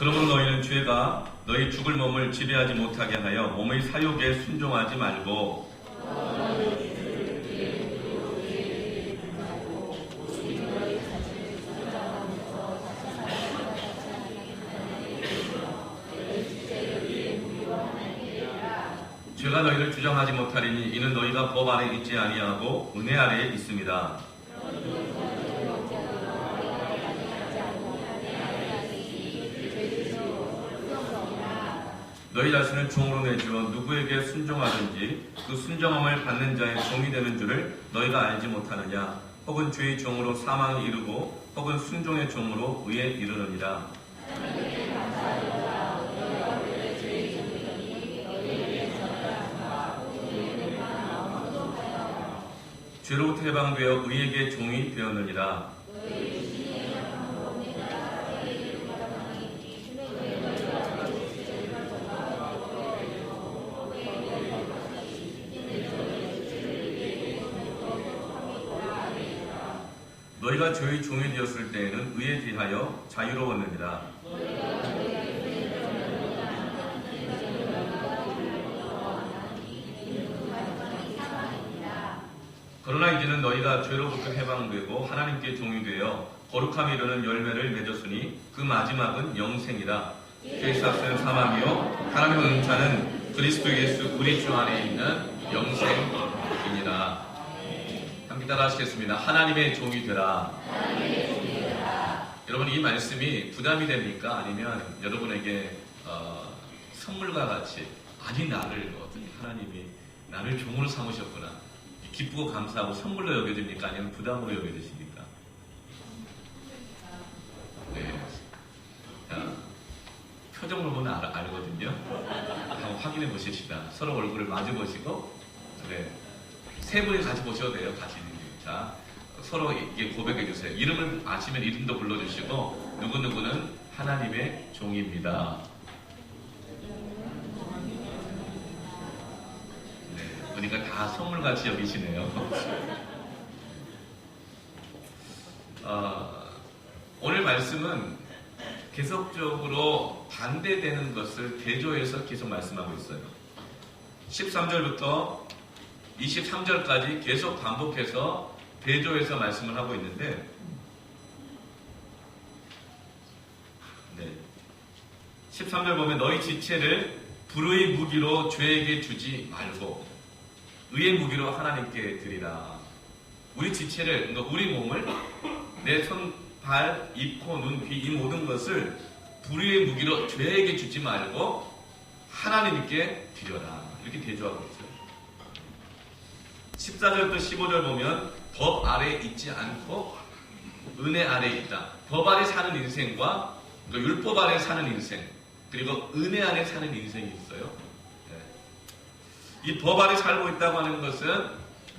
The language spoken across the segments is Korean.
그러므로 너희는 죄가 너희 죽을 몸을 지배하지 못하게 하여 몸의 사욕에 순종하지 말고 죄가 너희를 주장하지 못하리니 이는 너희가 법 아래 있지 아니하고 은혜 아래에 있습니다. 너희 자신을 종으로 내주어 누구에게 순종하든지 그 순종함을 받는 자의 종이 되는 줄을 너희가 알지 못하느냐? 혹은 죄의 종으로 사망에 이르고 혹은 순종의 종으로 의에 이르느니라. 죄로부터 해방되어 의에게 종이 되었느니라. 너희가 죄의 종이 되었을 때에는 의에 대하여 자유로웠느니라. 그러나 이제는 너희가 죄로부터 해방되고 하나님께 종이 되어 거룩함이 이르는 열매를 맺었으니 그 마지막은 영생이라. 죄의 삭은 사망이요 하나님의 은사는 그리스도 예수 우리 주 안에 있는 영생이니라. 함께 따라 하시겠습니다. 하나님의 종이 되라. 여러분, 이 말씀이 부담이 됩니까? 아니면 여러분에게 선물과 같이 아니 나를 어떻게 하나님이 나를 종으로 삼으셨구나 기쁘고 감사하고 선물로 여겨집니까? 아니면 부담으로 여겨지십니까? 네. 자, 표정을 보면 알거든요. 한번 확인해 보십시다. 서로 얼굴을 마주 보시고, 네. 세 분이 같이 보셔도 돼요. 같이. 자, 서로 이게 고백해 주세요. 이름을 아시면 이름도 불러주시고, 누구누구는 하나님의 종입니다. 그러니까 다 선물같이 여기시네요. 오늘 말씀은 계속적으로 반대되는 것을 대조해서 계속 말씀하고 있어요. 13절부터 23절까지 계속 반복해서 대조해서 말씀을 하고 있는데, 네. 13절 보면 너희 지체를 불의의 무기로 죄에게 주지 말고 의의 무기로 하나님께 드리라. 우리 지체를, 그러니까 우리 몸을, 내 손, 발, 입, 코, 눈, 귀, 이 모든 것을 불의의 무기로 죄에게 주지 말고 하나님께 드려라. 이렇게 대조하고 있어요. 14절부터 15절 보면 법 아래에 있지 않고 은혜 아래에 있다. 법 아래 사는 인생과 그러니까 율법 아래 사는 인생, 그리고 은혜 안에 사는 인생이 있어요. 이 법 아래 살고 있다고 하는 것은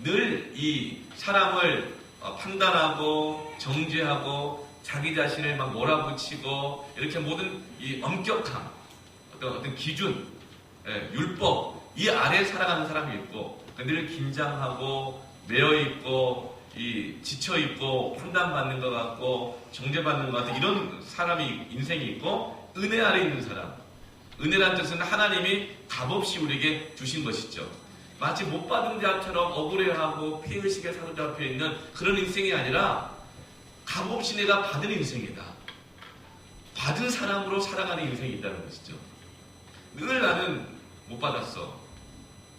늘 이 사람을 판단하고 정죄하고 자기 자신을 막 몰아붙이고 이렇게 모든 이 엄격함, 어떤 기준, 율법 이 아래 살아가는 사람이 있고, 늘 긴장하고 매여 있고 이 지쳐 있고 판단받는 것 같고 정죄받는 것 같은 이런 사람이 인생이 있고, 은혜 아래 있는 사람. 은혜라는 뜻은 하나님이 값없이 우리에게 주신 것이죠. 마치 못 받은 자처럼 억울해하고 피의식에 사로잡혀 있는 그런 인생이 아니라 값없이 내가 받은 인생이다. 받은 사람으로 살아가는 인생이 있다는 것이죠. 늘 나는 못 받았어.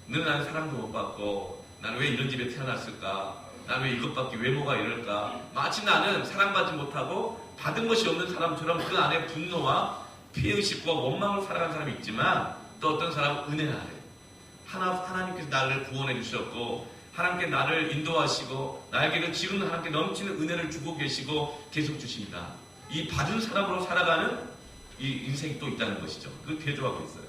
늘 나는 사랑도 못 받고, 나는 왜 이런 집에 태어났을까? 나는 왜 이것밖에 외모가 이럴까? 마치 나는 사랑받지 못하고 받은 것이 없는 사람처럼 그 안에 분노와 피의식과 원망으로 살아가는 사람이 있지만, 또 어떤 사람은 은혜 아래 하나님께서 나를 구원해 주셨고 하나님께 나를 인도하시고 나에게는 지금 하나님께 넘치는 은혜를 주고 계시고 계속 주십니다. 이 받은 사람으로 살아가는 이 인생이 또 있다는 것이죠. 그걸 대조하고 있어요.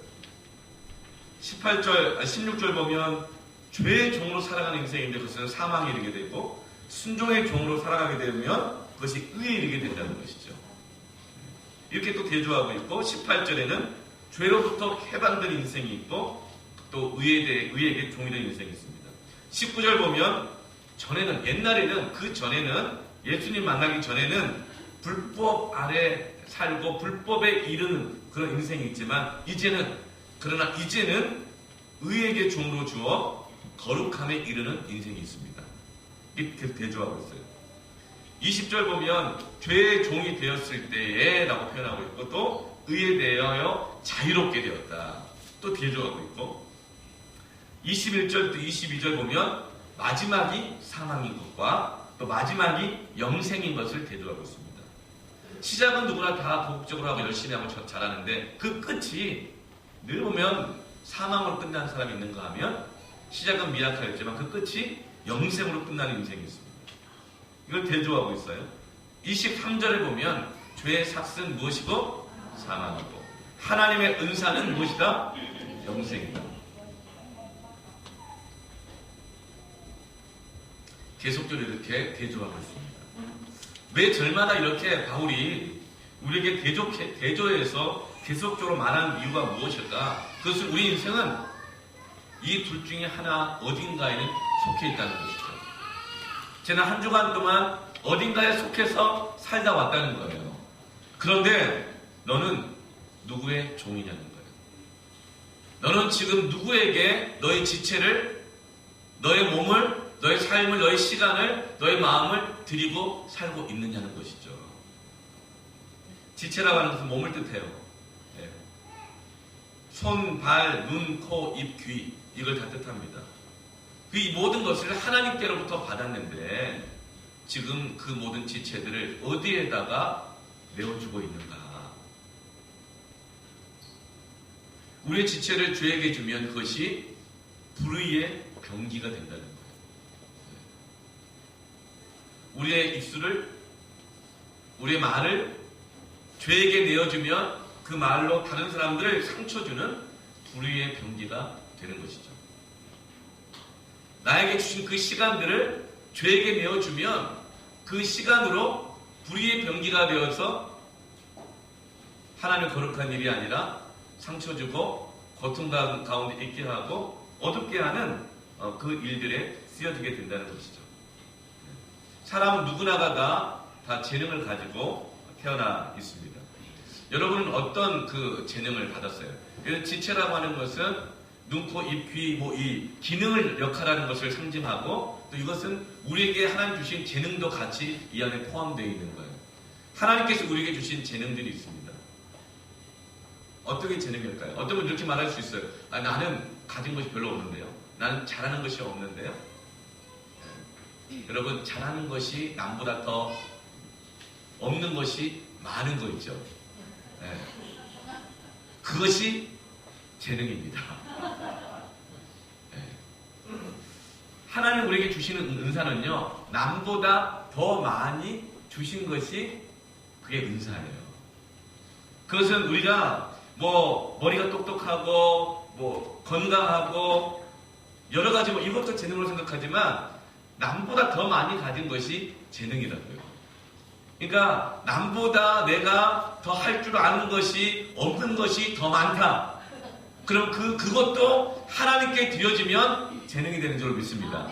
16절 보면 죄의 종으로 살아가는 인생인데 그것은 사망에 이르게 되고, 순종의 종으로 살아가게 되면 그것이 의에 이르게 된다는 것이죠. 이렇게 또 대조하고 있고, 18절에는 죄로부터 해방된 인생이 있고 또 의에게 종이 된 인생이 있습니다. 19절 보면 옛날에는 그 전에는 예수님 만나기 전에는 불법 아래 살고 불법에 이르는 그런 인생이 있지만 그러나 이제는 의에게 종으로 주어 거룩함에 이르는 인생이 있습니다. 이렇게 대조하고 있어요. 20절 보면 죄의 종이 되었을 때에 라고 표현하고 있고 또 의에 대하여 자유롭게 되었다. 또 대조하고 있고 21절부터 22절 보면 마지막이 사망인 것과 또 마지막이 영생인 것을 대조하고 있습니다. 시작은 누구나 다 도덕적으로 하고 열심히 하고 잘하는데 그 끝이 늘 보면 사망으로 끝나는 사람이 있는가 하면 시작은 미약하였지만 그 끝이 영생으로 끝나는 인생이 있습니다. 이걸 대조하고 있어요. 23절에 보면 죄의 삭은 무엇이고 사망이고 하나님의 은사는 무엇이다? 영생이다. 계속적으로 이렇게 대조하고 있습니다. 매 절마다 이렇게 바울이 우리에게 대조해서 계속적으로 말하는 이유가 무엇일까? 그것은 우리 인생은 이 둘 중에 하나 어딘가에는 속해 있다는 것이죠. 지난 한 주간 동안 어딘가에 속해서 살다 왔다는 거예요. 그런데 너는 누구의 종이냐는 거예요. 너는 지금 누구에게 너의 지체를, 너의 몸을, 너의 삶을, 너의 시간을, 너의 마음을 드리고 살고 있느냐는 것이죠. 지체라고 하는 것은 몸을 뜻해요. 네. 손, 발, 눈, 코, 입, 귀 이걸 다 뜻합니다. 이 모든 것을 하나님께로부터 받았는데 지금 그 모든 지체들을 어디에다가 내어주고 있는가? 우리의 지체를 주에게 주면 그것이 불의의 병기가 된다는 거예요. 우리의 입술을, 우리의 말을 죄에게 내어주면 그 말로 다른 사람들을 상처주는 불의의 병기가 되는 것이죠. 나에게 주신 그 시간들을 죄에게 내어주면 그 시간으로 불의의 병기가 되어서 하나님의 거룩한 일이 아니라 상처주고 고통 가운데 있게 하고 어둡게 하는 그 일들에 쓰여지게 된다는 것이죠. 사람은 누구나가 다 재능을 가지고 태어나 있습니다. 여러분은 어떤 그 재능을 받았어요? 지체라고 하는 것은 눈, 코, 입, 귀, 이 기능을 역할하는 것을 상징하고 또 이것은 우리에게 하나님 주신 재능도 같이 이 안에 포함되어 있는 거예요. 하나님께서 우리에게 주신 재능들이 있습니다. 어떻게 재능일까요? 어떤 분 이렇게 말할 수 있어요. 나는 가진 것이 별로 없는데요. 나는 잘하는 것이 없는데요. 여러분 잘하는 것이 남보다 더 없는 것이 많은 거 있죠. 네. 그것이 재능입니다. 네. 하나님 우리에게 주시는 은사는요 남보다 더 많이 주신 것이 그게 은사예요. 그것은 우리가 머리가 똑똑하고 건강하고 여러 가지 이것도 재능으로 생각하지만 남보다 더 많이 가진 것이 재능이라고요. 그러니까 남보다 내가 더 할 줄 아는 것이 없는 것이 더 많다. 그럼 그것도 하나님께 드려지면 재능이 되는 줄 믿습니다.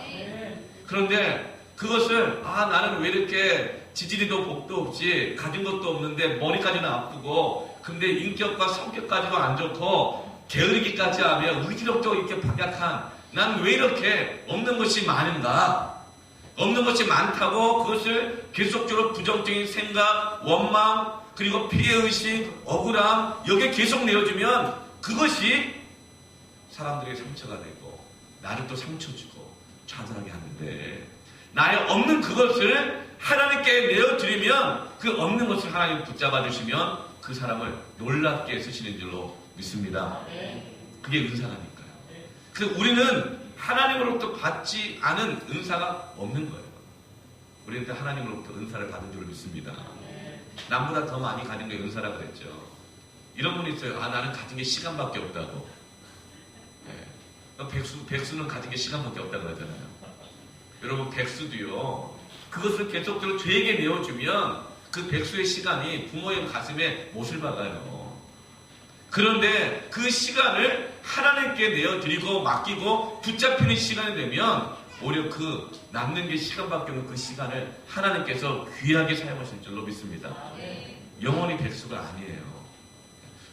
그런데 그것을 나는 왜 이렇게 지지리도 복도 없지 가진 것도 없는데 머리까지는 아프고 근데 인격과 성격까지도 안 좋고 게으르기까지 하며 의지력도 이렇게 박약한 난 왜 이렇게 없는 것이 많은가? 없는 것이 많다고 그것을 계속적으로 부정적인 생각, 원망, 그리고 피해의식, 억울함 여기에 계속 내어주면 그것이 사람들에게 상처가 되고 나를 또 상처 주고 좌절하게 하는데 나의 없는 그것을 하나님께 내어드리면 그 없는 것을 하나님 붙잡아 주시면 그 사람을 놀랍게 쓰시는 줄로 믿습니다. 그게 은사라니까요. 그래서 우리는 하나님으로부터 받지 않은 은사가 없는 거예요. 우리는 하나님으로부터 은사를 받은 줄로 믿습니다. 남보다 더 많이 가진 게 은사라 그랬죠. 이런 분이 있어요. 나는 가진 게 시간밖에 없다고. 백수는 가진 게 시간밖에 없다고 그러잖아요. 여러분 백수도요. 그것을 계속적으로 죄에게 내어주면 그 백수의 시간이 부모의 가슴에 못을 박아요. 그런데 그 시간을 하나님께 내어드리고 맡기고 붙잡히는 시간이 되면 오히려 그 남는 게 시간밖에 없는 그 시간을 하나님께서 귀하게 사용하실 줄로 믿습니다. 영원히 백수가 아니에요.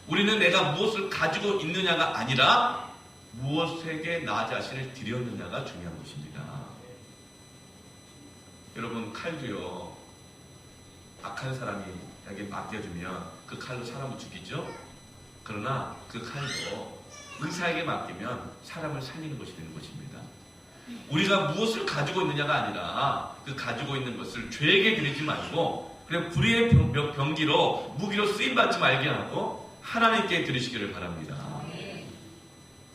우리는 내가 무엇을 가지고 있느냐가 아니라 무엇에게 나 자신을 드렸느냐가 중요한 것입니다. 여러분, 칼도요, 악한 사람에게 맡겨주면 그 칼로 사람을 죽이죠. 그러나 그 칼도 의사에게 맡기면 사람을 살리는 것이 되는 것입니다. 우리가 무엇을 가지고 있느냐가 아니라 그 가지고 있는 것을 죄에게 드리지 말고 그냥 불의의 병기로 무기로 쓰임받지 말게 하고 하나님께 드리시기를 바랍니다.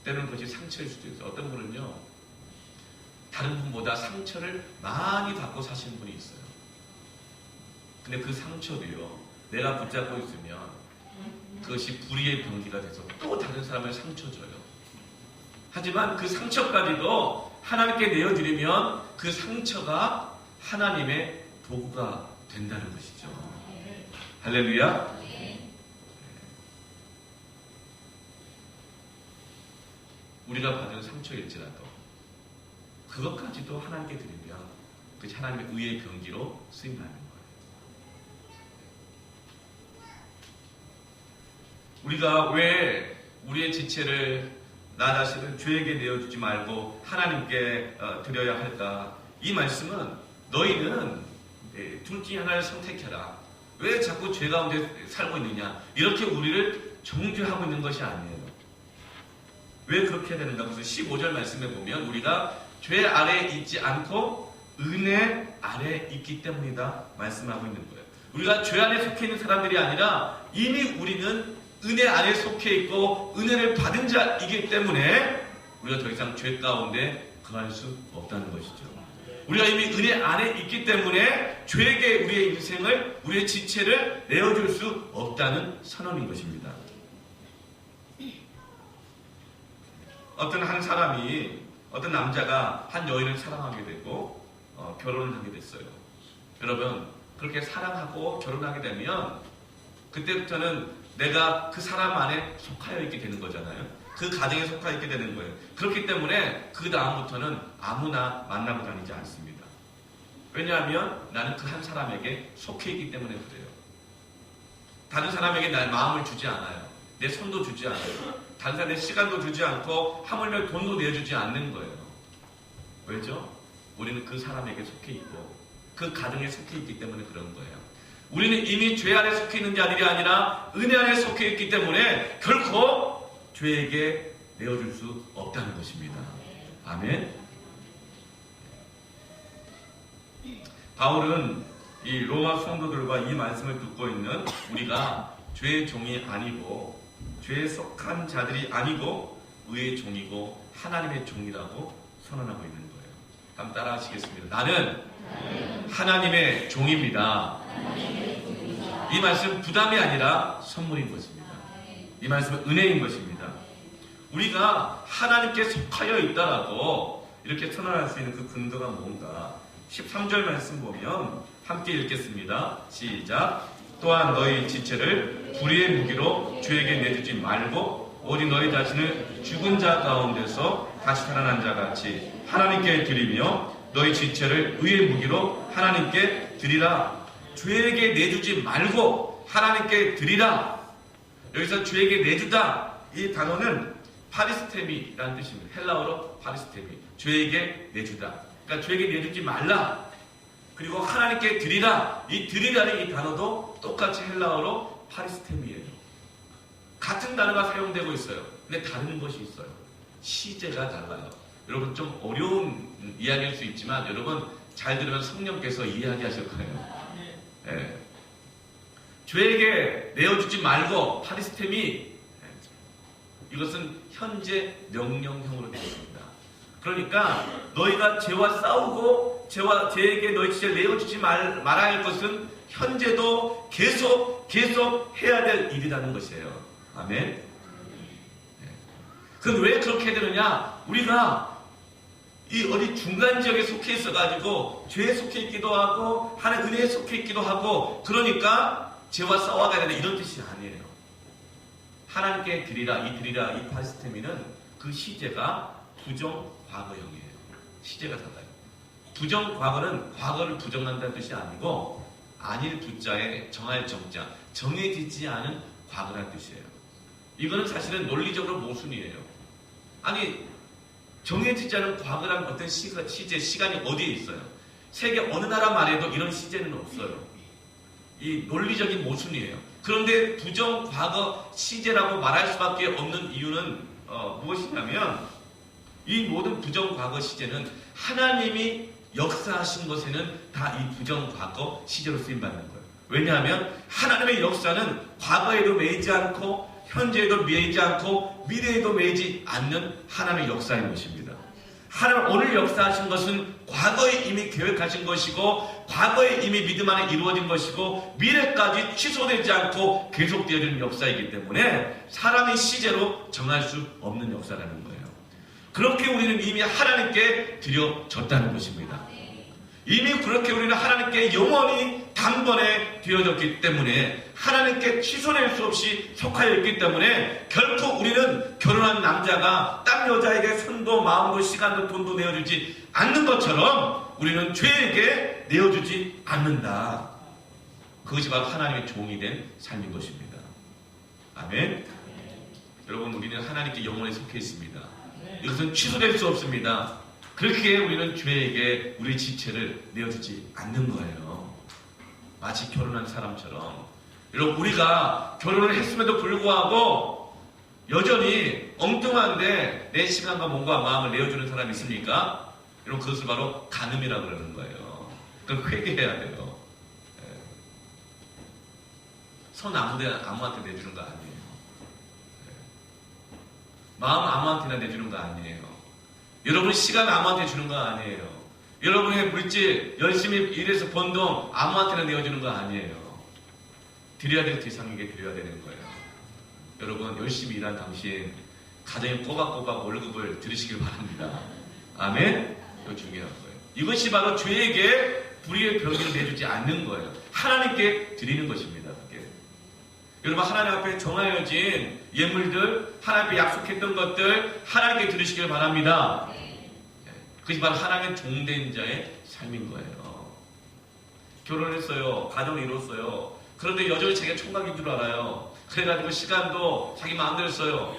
때로는 그것이 상처일 수도 있어요. 어떤 분은요, 다른 분보다 상처를 많이 받고 사시는 분이 있어요. 근데 그 상처도요, 내가 붙잡고 있으면 그것이 불의의 병기가 돼서 또 다른 사람을 상처 줘요. 하지만 그 상처까지도 하나님께 내어드리면 그 상처가 하나님의 도구가 된다는 것이죠. 할렐루야. 우리가 받은 상처일지라도 그것까지도 하나님께 드리면 그것이 하나님의 의의 병기로 쓰임받는 거예요. 우리가 왜 우리의 지체를 나 자신을 죄에게 내어주지 말고 하나님께 드려야 할까? 이 말씀은 너희는 둘 중에 하나를 선택해라. 왜 자꾸 죄 가운데 살고 있느냐? 이렇게 우리를 정죄하고 있는 것이 아니에요. 왜 그렇게 해야 되는가? 그래서 15절 말씀에 보면 우리가 죄 아래에 있지 않고 은혜 아래에 있기 때문이다 말씀하고 있는 거예요. 우리가 죄 안에 속해 있는 사람들이 아니라 이미 우리는 은혜 안에 속해 있고 은혜를 받은 자이기 때문에 우리가 더 이상 죄 가운데 거할 수 없다는 것이죠. 우리가 이미 은혜 안에 있기 때문에 죄에게 우리의 인생을, 우리의 지체를 내어줄 수 없다는 선언인 것입니다. 어떤 한 사람이, 어떤 남자가 한 여인을 사랑하게 되고 결혼을 하게 됐어요. 여러분, 그렇게 사랑하고 결혼하게 되면 그때부터는 내가 그 사람 안에 속하여 있게 되는 거잖아요. 그 가정에 속하여 있게 되는 거예요. 그렇기 때문에 그 다음부터는 아무나 만나고 다니지 않습니다. 왜냐하면 나는 그 한 사람에게 속해 있기 때문에 그래요. 다른 사람에게 날 마음을 주지 않아요. 내 손도 주지 않아요. 다른 사람의 시간도 주지 않고 하물며 돈도 내주지 않는 거예요. 왜죠? 우리는 그 사람에게 속해 있고 그 가정에 속해 있기 때문에 그런 거예요. 우리는 이미 죄 안에 속해 있는 자들이 아니라 은혜 안에 속해 있기 때문에 결코 죄에게 내어줄 수 없다는 것입니다. 아멘. 바울은 이 로마 성도들과 이 말씀을 듣고 있는 우리가 죄의 종이 아니고 죄에 속한 자들이 아니고 의의 종이고 하나님의 종이라고 선언하고 있는 거예요. 한번 따라 하시겠습니다. 나는 하나님의 종입니다. 이 말씀 부담이 아니라 선물인 것입니다. 이 말씀은 은혜인 것입니다. 우리가 하나님께 속하여 있다라고 이렇게 선언할 수 있는 그 근거가 뭔가? 13절 말씀 보면 함께 읽겠습니다. 시작. 또한 너희 지체를 불의의 무기로 죄에게 내주지 말고 오직 너희 자신을 죽은 자 가운데서 다시 살아난 자 같이 하나님께 드리며 너희 지체를 의의 무기로 하나님께 드리라. 죄에게 내주지 말고 하나님께 드리라. 여기서 죄에게 내주다, 이 단어는 파리스테미라는 뜻입니다. 헬라어로 파리스테미, 죄에게 내주다. 그러니까 죄에게 내주지 말라. 그리고 하나님께 드리라. 이 드리라는 이 단어도 똑같이 헬라어로 파리스테미예요. 같은 단어가 사용되고 있어요. 근데 다른 것이 있어요. 시제가 달라요. 여러분, 좀 어려운 이야기일 수 있지만 여러분 잘 들으면 성령께서 이야기하실 거예요. 네. 죄에게 내어주지 말고 파리스테미, 이것은 현재 명령형으로 되어 있습니다. 그러니까 너희가 죄와 싸우고 죄에게 너희 지체를 내어주지 말아야 할 것은 현재도 계속 해야 될 일이라는 것이에요. 아멘. 그럼 왜 그렇게 되느냐? 우리가 이 어디 중간 지역에 속해 있어가지고 죄에 속해 있기도 하고 하나님 은혜에 속해 있기도 하고, 그러니까 죄와 싸워가야 된다 이런 뜻이 아니에요. 하나님께 드리라, 이 파리스테미는 그 시제가 부정 과거형이에요. 시제가 달라요. 부정 과거는 과거를 부정한다는 뜻이 아니고 안일 부자에 정할 정자, 정해지지 않은 과거란 뜻이에요. 이거는 사실은 논리적으로 모순이에요. 아니, 정해지지 않은 과거란 어떤 시제, 시간이 어디에 있어요? 세계 어느 나라 말에도 이런 시제는 없어요. 이 논리적인 모순이에요. 그런데 부정 과거 시제라고 말할 수밖에 없는 이유는 무엇이냐면, 이 모든 부정 과거 시제는 하나님이 역사하신 것에는 다 이 부정 과거 시제로 쓰임받는 거예요. 왜냐하면 하나님의 역사는 과거에도 매이지 않고 현재에도 매이지 않고 미래에도 매이지 않는 하나님의 역사인 것입니다. 하나님 오늘 역사하신 것은 과거에 이미 계획하신 것이고 과거에 이미 믿음 안에 이루어진 것이고 미래까지 취소되지 않고 계속되어지는 역사이기 때문에 사람의 시제로 정할 수 없는 역사라는 거예요. 그렇게 우리는 이미 하나님께 드려졌다는 것입니다. 이미 그렇게 우리는 하나님께 영원히 단번에 되어졌기 때문에 하나님께 취소될 수 없이 속하여 있기 때문에 결코 우리는 결혼한 남자가 딴 여자에게 손도 마음도 시간도 돈도 내어주지 않는 것처럼 우리는 죄에게 내어주지 않는다. 그것이 바로 하나님의 종이 된 삶인 것입니다. 아멘. 여러분, 우리는 하나님께 영원히 속해 있습니다. 이것은 취소될 수 없습니다. 그렇게 우리는 죄에게 우리의 지체를 내어주지 않는 거예요. 마치 결혼한 사람처럼. 여러분, 우리가 결혼을 했음에도 불구하고 여전히 엉뚱한데 내 시간과 몸과 마음을 내어주는 사람이 있습니까? 여러분, 그것을 바로 간음이라고 그러는 거예요. 그럼 회개해야 돼요. 손 아무한테 내주는 거 아니에요. 마음 아무한테나 내주는 거 아니에요. 여러분 시간 아무한테 주는 거 아니에요. 여러분의 물질 열심히 일해서 번 돈 아무한테나 내어주는 거 아니에요. 드려야 될 대상에게 드려야 되는 거예요. 여러분 열심히 일한 당신 가정에 꼬박꼬박 월급을 들으시길 바랍니다. 아멘? 이거 중요한 거예요. 이것이 바로 죄에게 불의의 병기를 내주지 않는 거예요. 하나님께 드리는 것입니다. 그게. 여러분 하나님 앞에 정하여진 예물들, 하나님 앞에 약속했던 것들 하나님께 드리시길 바랍니다. 그것이 바로 하나님의 종된 자의 삶인 거예요. 결혼했어요. 가정을 이뤘어요. 그런데 여전히 자기가 총각인 줄 알아요. 그래가지고 시간도 자기 마음대로 써요.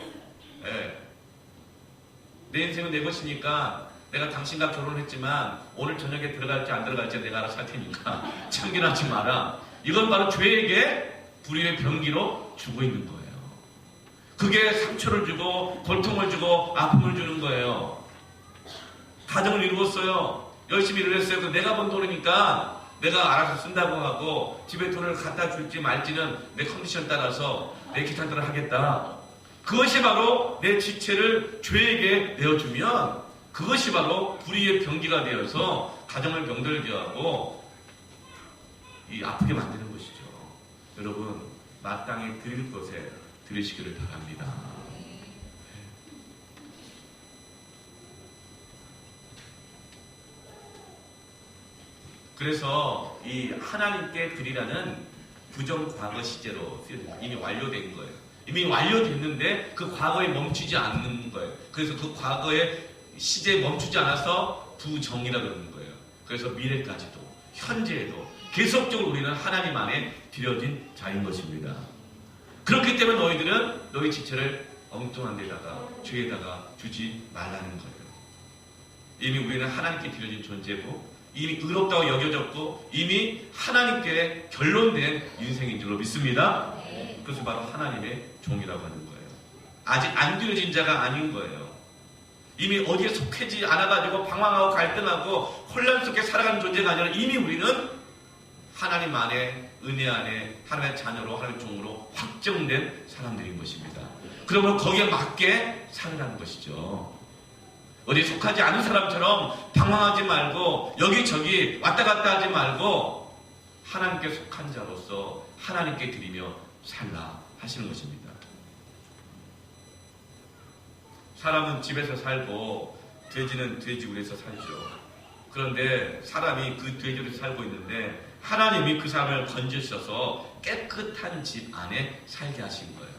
내 인생은 내 것이니까 내가 당신과 결혼을 했지만 오늘 저녁에 들어갈지 안 들어갈지 내가 알아서 할 테니까 참견하지 마라. 이건 바로 죄에게 불의의 병기로 주고 있는 거예요. 그게 상처를 주고 고통을 주고 아픔을 주는 거예요. 가정을 이루었어요. 열심히 일을 했어요. 내가 번 돈이니까 내가 알아서 쓴다고 하고 집에 돈을 갖다 줄지 말지는 내 컨디션 따라서 내 기탄 대로 하겠다. 그것이 바로 내 지체를 죄에게 내어주면 그것이 바로 불의의 병기가 되어서 가정을 병들게 하고 아프게 만드는 것이죠. 여러분 마땅히 드릴 것에 드리시기를 바랍니다. 그래서 이 하나님께 드리라는 부정 과거 시제로 쓰여집니다. 이미 완료된 거예요. 이미 완료됐는데 그 과거에 멈추지 않는 거예요. 그래서 그 과거의 시제에 멈추지 않아서 부정이라 그러는 거예요. 그래서 미래까지도 현재에도 계속적으로 우리는 하나님 안에 드려진 자인 것입니다. 그렇기 때문에 너희들은 너희 지체를 엉뚱한 데다가 죄에다가 주지 말라는 거예요. 이미 우리는 하나님께 드려진 존재고 이미 의롭다고 여겨졌고 이미 하나님께 결론된 인생인 줄로 믿습니다. 그것이 바로 하나님의 종이라고 하는 거예요. 아직 안 드려진 자가 아닌 거예요. 이미 어디에 속해지 않아가지고 방황하고 갈등하고 혼란 속에 살아가는 존재가 아니라 이미 우리는 하나님 안에 은혜 안에 하나님의 자녀로 하나님의 종으로 확정된 사람들인 것입니다. 그러면 거기에 맞게 살아가는 것이죠. 어디에 속하지 않은 사람처럼 방황하지 말고 여기저기 왔다 갔다 하지 말고 하나님께 속한 자로서 하나님께 드리며 살라 하시는 것입니다. 사람은 집에서 살고 돼지는 돼지굴에서 살죠. 그런데 사람이 그 돼지굴에서 살고 있는데 하나님이 그 사람을 건지셔서 깨끗한 집 안에 살게 하신 거예요.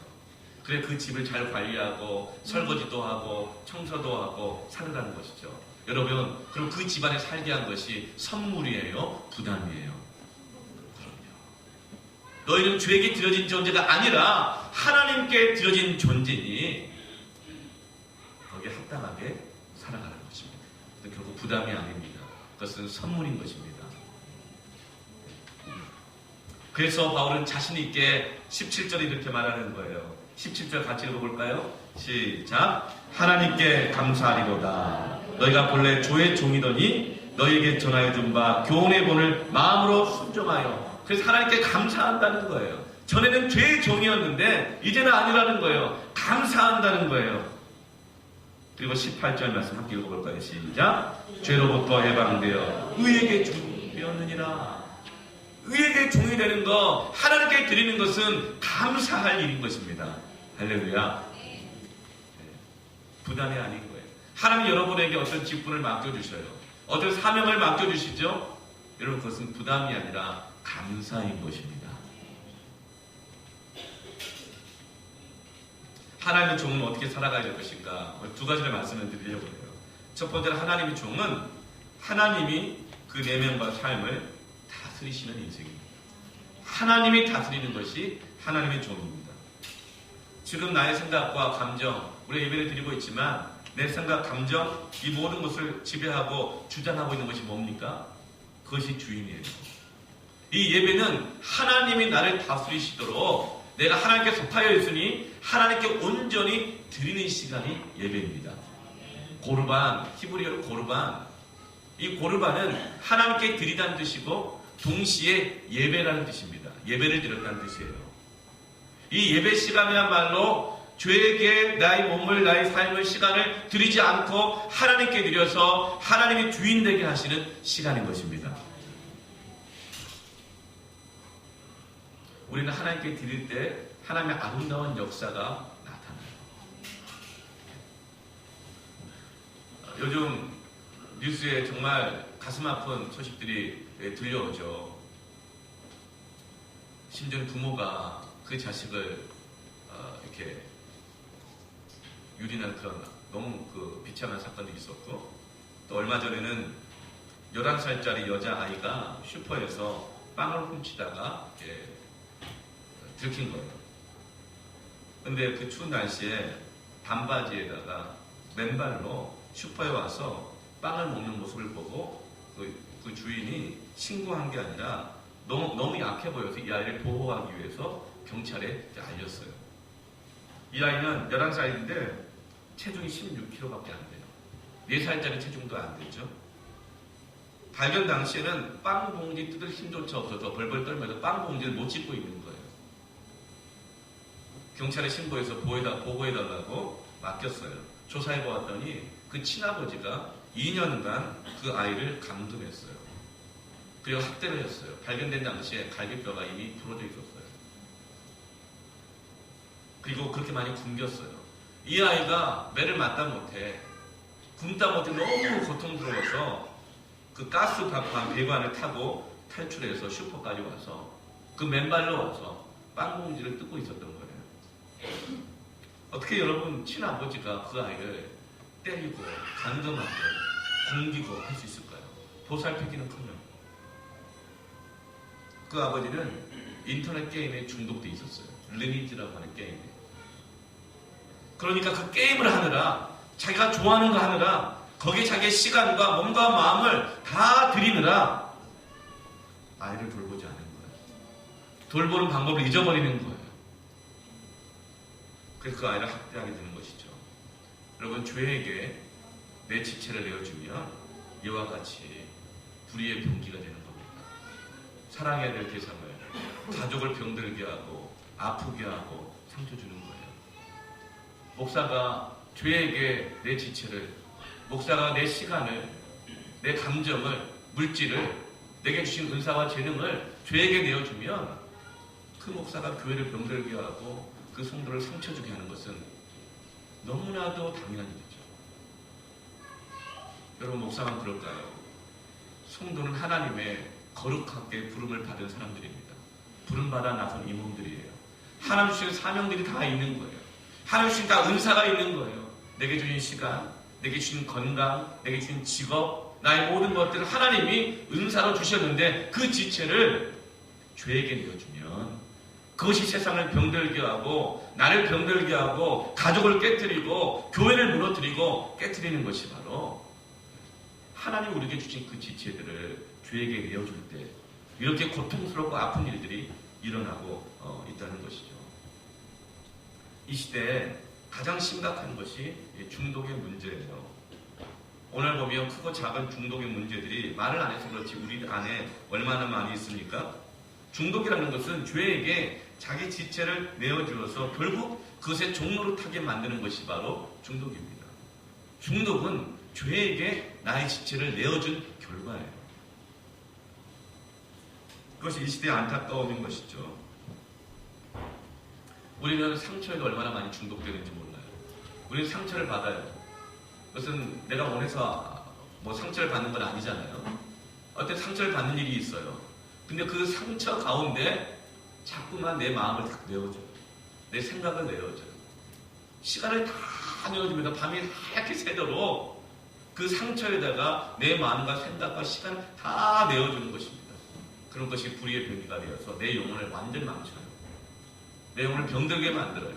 그래 그 집을 잘 관리하고 설거지도 하고 청소도 하고 살으라는 것이죠. 여러분 그럼 그 집안에 살게 한 것이 선물이에요? 부담이에요? 너희는 죄에게 드려진 존재가 아니라 하나님께 드려진 존재니 거기에 합당하게 살아가는 것입니다. 결국 부담이 아닙니다. 그것은 선물인 것입니다. 그래서 바울은 자신 있게 17절에 이렇게 말하는 거예요. 17절 같이 읽어볼까요? 시작. 하나님께 감사하리로다. 너희가 본래 조의 종이더니 너희에게 전하여 준 바 교훈의 본을 마음으로 순종하여. 그래서 하나님께 감사한다는 거예요. 전에는 죄의 종이었는데 이제는 아니라는 거예요. 감사한다는 거예요. 그리고 18절 말씀 함께 읽어볼까요? 시작. 죄로부터 해방되어 의에게 종이 되었느니라. 의에게 종이 되는 거, 하나님께 드리는 것은 감사할 일인 것입니다. 할렐루야. 부담이 아닌 거예요. 하나님 여러분에게 어떤 직분을 맡겨주셔요. 어떤 사명을 맡겨주시죠. 여러분 그것은 부담이 아니라 감사인 것입니다. 하나님의 종은 어떻게 살아가야 될 것인가? 두 가지를 말씀을 드리려고 해요. 첫 번째는 하나님의 종은 하나님이 그 내면과 삶을 다스리시는 인생입니다. 하나님이 다스리는 것이 하나님의 종입니다. 지금 나의 생각과 감정, 우리 예배를 드리고 있지만 내 생각, 감정, 이 모든 것을 지배하고 주장하고 있는 것이 뭡니까? 그것이 주인이에요. 이 예배는 하나님이 나를 다스리시도록 내가 하나님께 속하여 있으니 하나님께 온전히 드리는 시간이 예배입니다. 고르반, 히브리어로 고르반. 이 고르반은 하나님께 드리다는 뜻이고 동시에 예배라는 뜻입니다. 예배를 드렸다는 뜻이에요. 이 예배 시간이야말로 죄에게 나의 몸을, 나의 삶을, 시간을 드리지 않고 하나님께 드려서 하나님이 주인 되게 하시는 시간인 것입니다. 우리는 하나님께 드릴 때 하나님의 아름다운 역사가 나타나요. 요즘 뉴스에 정말 가슴 아픈 소식들이 들려오죠. 심지어 부모가 그 자식을 이렇게 유린한 그런 너무 비참한 사건도 있었고, 또 얼마 전에는 11살짜리 여자아이가 슈퍼에서 빵을 훔치다가 이렇게 들킨 거예요. 근데 그 추운 날씨에 반바지에다가 맨발로 슈퍼에 와서 빵을 먹는 모습을 보고 그 주인이 신고한 게 아니라 너무 약해 보여서 이 아이를 보호하기 위해서 경찰에 알렸어요. 이 아이는 11살인데 체중이 16kg밖에 안 돼요. 4살짜리 체중도 안 되죠. 발견 당시에는 빵 봉지 뜯을 힘조차 없어서 벌벌 떨면서 빵 봉지를 못 찢고 있는 거예요. 경찰에 신고해서 보호해달라고 맡겼어요. 조사해보았더니 그 친아버지가 2년간 그 아이를 감금했어요. 그리고 학대를 했어요. 발견된 당시에 갈비뼈가 이미 부러져 있었어요. 그리고 그렇게 많이 굶겼어요. 이 아이가 매를 맞다 못해, 굶다 못해 너무 고통스러워서 그 가스판 배관을 타고 탈출해서 슈퍼까지 와서 그 맨발로 와서 빵봉지를 뜯고 있었던 거예요. 어떻게 여러분 친아버지가 그 아이를 때리고 감금하고 굶기고 할 수 있을까요? 보살피기는커녕. 그 아버지는 인터넷 게임에 중독돼 있었어요. 리니지라고 하는 게임에. 그러니까 그 게임을 하느라, 자기가 좋아하는 거 하느라, 거기에 자기의 시간과 몸과 마음을 다 들이느라 아이를 돌보지 않은 거예요. 돌보는 방법을 잊어버리는 거예요. 그래서 그 아이를 학대하게 되는 것이죠. 여러분, 죄에게 내 지체를 내어주면 이와 같이 불의의 병기가 되는 겁니다. 사랑해야 될 대상을 가족을 병들게 하고 아프게 하고 상처 주는 거예요. 목사가 죄에게 내 지체를, 목사가 내 시간을, 내 감정을, 물질을, 내게 주신 은사와 재능을 죄에게 내어주면 그 목사가 교회를 병들게 하고 그 성도를 상처 주게 하는 것은 너무나도 당연한 일이죠. 여러분, 목사만 그럴까요? 성도는 하나님의 거룩하게 부름을 받은 사람들입니다. 부름받아 나선 임원들이에요. 하나님 주신 사명들이 다 있는 거예요. 하나님 주신 다 은사가 있는 거예요. 내게 주신 시간, 내게 주신 건강, 내게 주신 직업, 나의 모든 것들을 하나님이 은사로 주셨는데 그 지체를 죄에게 내어주면 그것이 세상을 병들게 하고 나를 병들게 하고 가족을 깨뜨리고 교회를 무너뜨리고 깨뜨리는 것이 바로 하나님 우리에게 주신 그 지체들을 죄에게 내어줄 때 이렇게 고통스럽고 아픈 일들이 일어나고 있다는 것이죠. 이 시대에 가장 심각한 것이 중독의 문제예요. 오늘 보면 크고 작은 중독의 문제들이 말을 안 해서 그렇지 우리 안에 얼마나 많이 있습니까? 중독이라는 것은 죄에게 자기 지체를 내어주어서 결국 그것의 종로를 타게 만드는 것이 바로 중독입니다. 중독은 죄에게 나의 지체를 내어준 결과예요. 그것이 이 시대의 안타까움인 것이죠. 우리는 상처에도 얼마나 많이 중독되는지 몰라요. 우리는 상처를 받아요. 그것은 내가 원해서 상처를 받는 건 아니잖아요. 어떤 상처를 받는 일이 있어요. 근데 그 상처 가운데 자꾸만 내 마음을 딱 내어줘요. 내 생각을 내어줘요. 시간을 다 내어주면서 밤이 하얗게 새도록 그 상처에다가 내 마음과 생각과 시간을 다 내어주는 것입니다. 그런 것이 불의의 병기가 되어서 내 영혼을 완전히 망쳐요. 내 영혼을 병들게 만들어요.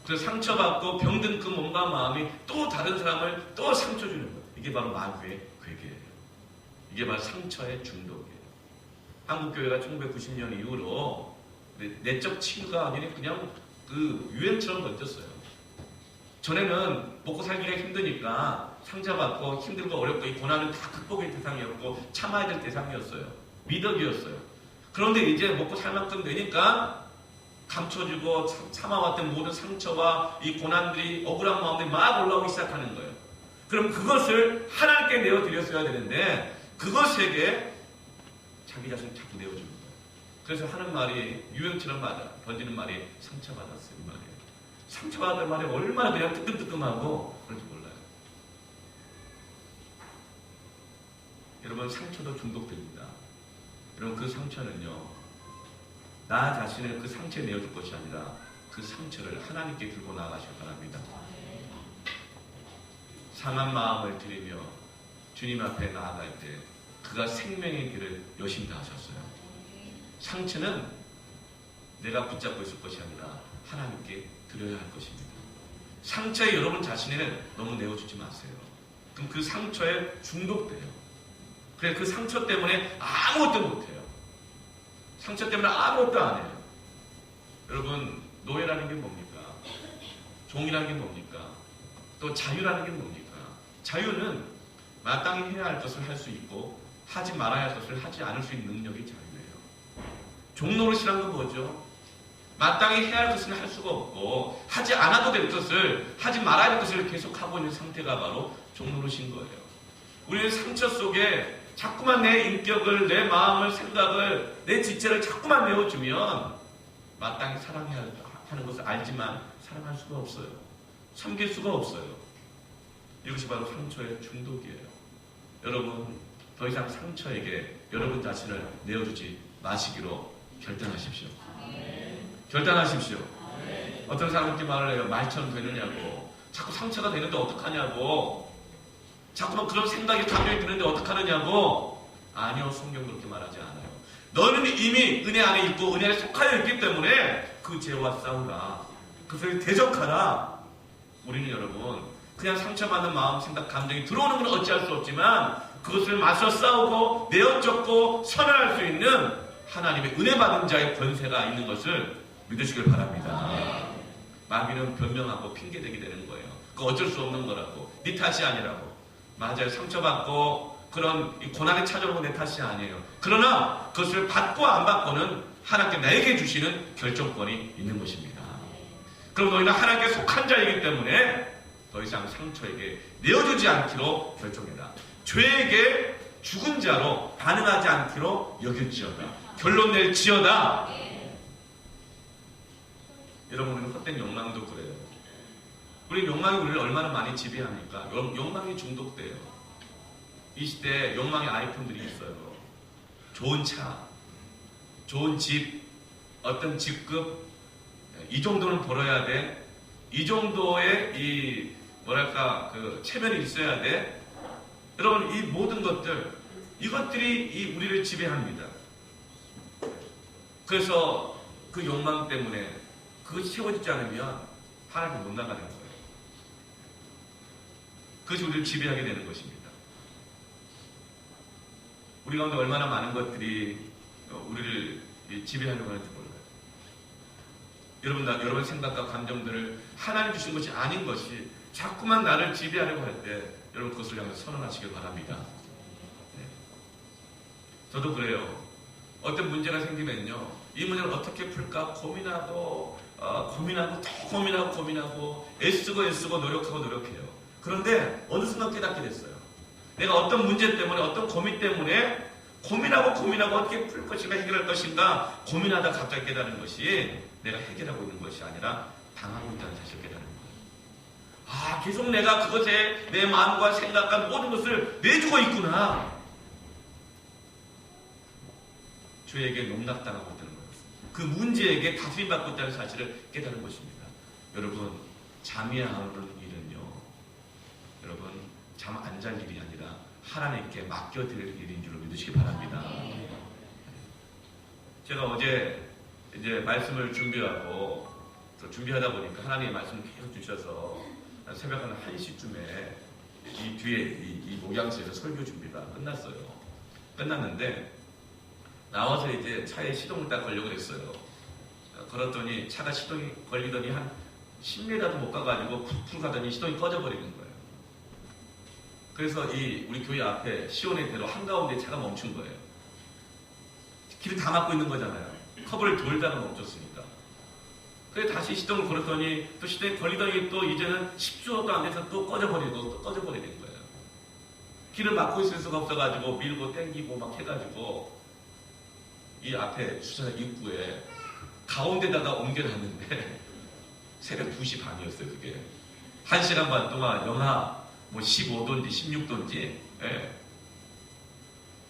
그래서 상처받고 병든 그 몸과 마음이 또 다른 사람을 또 상처 주는 거예요. 이게 바로 마귀의 괴계예요. 이게 바로 상처의 중독이에요. 한국교회가 1990년 이후로 내적 치유가 아니라 그냥 그 유행처럼 번졌어요. 전에는 먹고 살기가 힘드니까 상처받고 힘들고 어렵고 이 고난은 다 극복의 대상이었고 참아야 될 대상이었어요. 미덕이었어요. 그런데 이제 먹고 살 만큼 되니까 감춰주고 참아왔던 모든 상처와 이 고난들이 억울한 마음들이 막 올라오기 시작하는 거예요. 그럼 그것을 하나님께 내어드렸어야 되는데 그것에게 자기 자신을 자꾸 내어주는 거예요. 그래서 하는 말이 유행처럼 번지는 말이 상처받았어요. 이 말이에요. 상처받았다는 말이 얼마나 그냥 뜨끔뜨끔하고 그런지 몰라요. 여러분 상처도 중독됩니다. 여러분 그 상처는요. 나 자신을 그 상처에 내어줄 것이 아니라 그 상처를 하나님께 들고 나가시기 바랍니다. 상한 마음을 드리며 주님 앞에 나아갈 때 그가 생명의 길을 여신다 하셨어요. 상처는 내가 붙잡고 있을 것이 아니라 하나님께 드려야 할 것입니다. 상처에 여러분 자신을 너무 내어주지 마세요. 그럼 그 상처에 중독돼요. 그래서 그 상처 때문에 아무것도 못해요. 상처 때문에 아무것도 안 해요. 여러분 노예라는 게 뭡니까? 종이라는 게 뭡니까? 또 자유라는 게 뭡니까? 자유는 마땅히 해야 할 것을 할 수 있고 하지 말아야 할 것을 하지 않을 수 있는 능력이 자유예요. 종노릇이란 건 뭐죠? 마땅히 해야 할 것을 할 수가 없고 하지 않아도 될 것을 하지 말아야 할 것을 계속하고 있는 상태가 바로 종노릇인 거예요. 우리는 상처 속에 자꾸만 내 인격을, 내 마음을, 생각을, 내 지체를 자꾸만 내어주면 마땅히 사랑해야 하는 것을 알지만 사랑할 수가 없어요. 섬길 수가 없어요. 이것이 바로 상처의 중독이에요. 여러분 더 이상 상처에게 여러분 자신을 내어주지 마시기로 결단하십시오. 결단하십시오. 어떤 사람들이 말을 해요. 말처럼 되느냐고. 자꾸 상처가 되는데 어떡하냐고. 자꾸만 그런 생각이 감정이 드는데 어떡하느냐고. 아니요. 성경 그렇게 말하지 않아요. 너는 이미 은혜 안에 있고 은혜 안에 속하여 있기 때문에 그 죄와 싸우라. 그것을 대적하라. 우리는 여러분 그냥 상처받는 마음, 생각, 감정이 들어오는 건 어찌할 수 없지만 그것을 맞서 싸우고 내어쫓고 선언할 수 있는 하나님의 은혜 받은 자의 권세가 있는 것을 믿으시길 바랍니다. 마귀는 변명하고 핑계대게 되는 거예요. 그거 어쩔 수 없는 거라고. 네 탓이 아니라고. 맞아요. 상처받고 그런 고난이 찾아오는 내 탓이 아니에요. 그러나 그것을 받고 안 받고는 하나님께 나에게 주시는 결정권이 있는 것입니다. 그럼 너희는 하나님께 속한 자이기 때문에 더 이상 상처에게 내어주지 않기로 결정해라. 죄에게 죽은 자로 반응하지 않기로 여길지어다. 결론 낼지어다. 여러분은 헛된 욕망도 그래요. 우리 욕망이 우리를 얼마나 많이 지배합니까? 욕망이 중독돼요. 이 시대에 욕망의 아이콘들이 있어요. 좋은 차, 좋은 집, 어떤 직급, 이 정도는 벌어야 돼. 이 정도의 그 체면이 있어야 돼. 여러분 이 모든 것들, 이것들이 우리를 지배합니다. 그래서 그 욕망 때문에 그것이 채워지지 않으면 하나님 못 나가는 거예요. 그것이 우리를 지배하게 되는 것입니다. 우리 가운데 얼마나 많은 것들이 우리를 지배하려고 하는지 몰라요. 여러분 생각과 감정들을 하나님 주신 것이 아닌 것이 자꾸만 나를 지배하려고 할 때 여러분 그것을 향해서 선언하시길 바랍니다. 네. 저도 그래요. 어떤 문제가 생기면요, 이 문제를 어떻게 풀까 고민하고 더 고민하고 애쓰고 노력해요. 그런데 어느 순간 깨닫게 됐어요. 내가 어떤 문제 때문에, 어떤 고민 때문에 고민하고 어떻게 풀 것인가, 해결할 것인가 고민하다 갑자기 깨닫는 것이 내가 해결하고 있는 것이 아니라 당하고 있다는 사실을 깨닫는 거예요. 계속 내가 그것에 내 마음과 생각과 모든 것을 내주고 있구나. 죄에게 농락당하고 있다는 거예요. 그 문제에게 다스림받고 있다는 사실을 깨닫는 것입니다. 여러분, 잠이 안 오는 일은요, 여러분 잠 안 잘 일이 아니라 하나님께 맡겨드릴 일인 줄로 믿으시기 바랍니다. 제가 어제 이제 말씀을 준비하다 보니까 하나님의 말씀을 계속 주셔서 새벽 한 1시쯤에 이 뒤에 이 목양실에서 설교 준비가 끝났어요. 끝났는데 나와서 이제 차에 시동을 딱 걸려고 했어요. 걸었더니 차가 시동이 걸리더니 한 10m도 못 가가지고 푹푹 가더니 시동이 꺼져버리는 거예요. 그래서 우리 교회 앞에 시온의 대로 한가운데 차가 멈춘 거예요. 길을 다 막고 있는 거잖아요. 커브를 돌다가 멈췄으니까. 그래서 다시 시동을 걸었더니 또 시동이 걸리더니 또 이제는 10초도 안 돼서 또 꺼져버리는 거예요. 길을 막고 있을 수가 없어가지고 밀고 땡기고 막 해가지고 이 앞에 주차장 입구에 가운데다가 옮겨놨는데 새벽 2시 반이었어요. 그게 1시간 반 동안 영하 15도인지 16도인지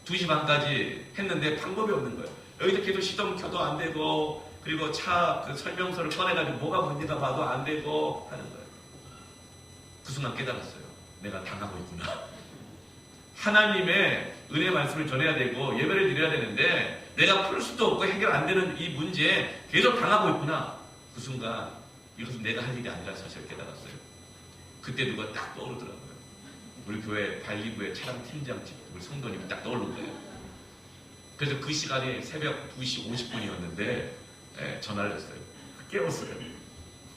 2시 반까지 했는데 방법이 없는 거예요. 여기서 계속 시동 켜도 안 되고, 그리고 차 그 설명서를 꺼내가지고 뭐가 문제가 봐도 안 되고 하는 거예요. 그 순간 깨달았어요. 내가 당하고 있구나. 하나님의 은혜 말씀을 전해야 되고 예배를 드려야 되는데 내가 풀 수도 없고 해결 안 되는 이 문제에 계속 당하고 있구나. 그 순간 이것은 내가 할 일이 아니라는 사실을 깨달았어요. 그때 누가 딱 떠오르더라고요. 우리 교회 관리부의 차량 팀장 우리 성도님이 딱 떠오른 거예요. 그래서 그 시간이 새벽 2시 50분이었는데 전화를 했어요. 깨웠어요.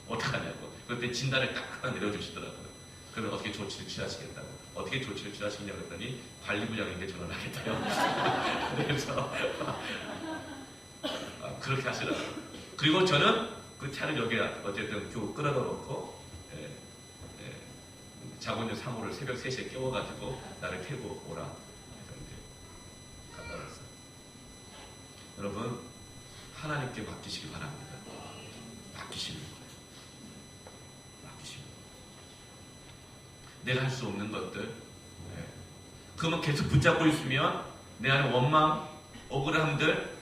어떡하냐고. 그때 진단을 딱 하나 내려주시더라고요. 그러면 어떻게 조치를 취하시겠다고. 어떻게 조치를 취하시냐고 했더니 관리부장에게 전화를 하겠다요. 그래서 그렇게 하시더라고요. 그리고 저는 그 차를 여기에 어쨌든 겨우 끌어다 놓고 자고 있는 사모를 새벽 3시에 깨워가지고 나를 태우고 오라. 그래서 이제 갔다 왔어요. 여러분, 하나님께 맡기시기 바랍니다. 맡기시는 거예요. 맡기시는 거예요. 내가 할 수 없는 것들, 그것만 계속 붙잡고 있으면 내 안에 원망, 억울함들,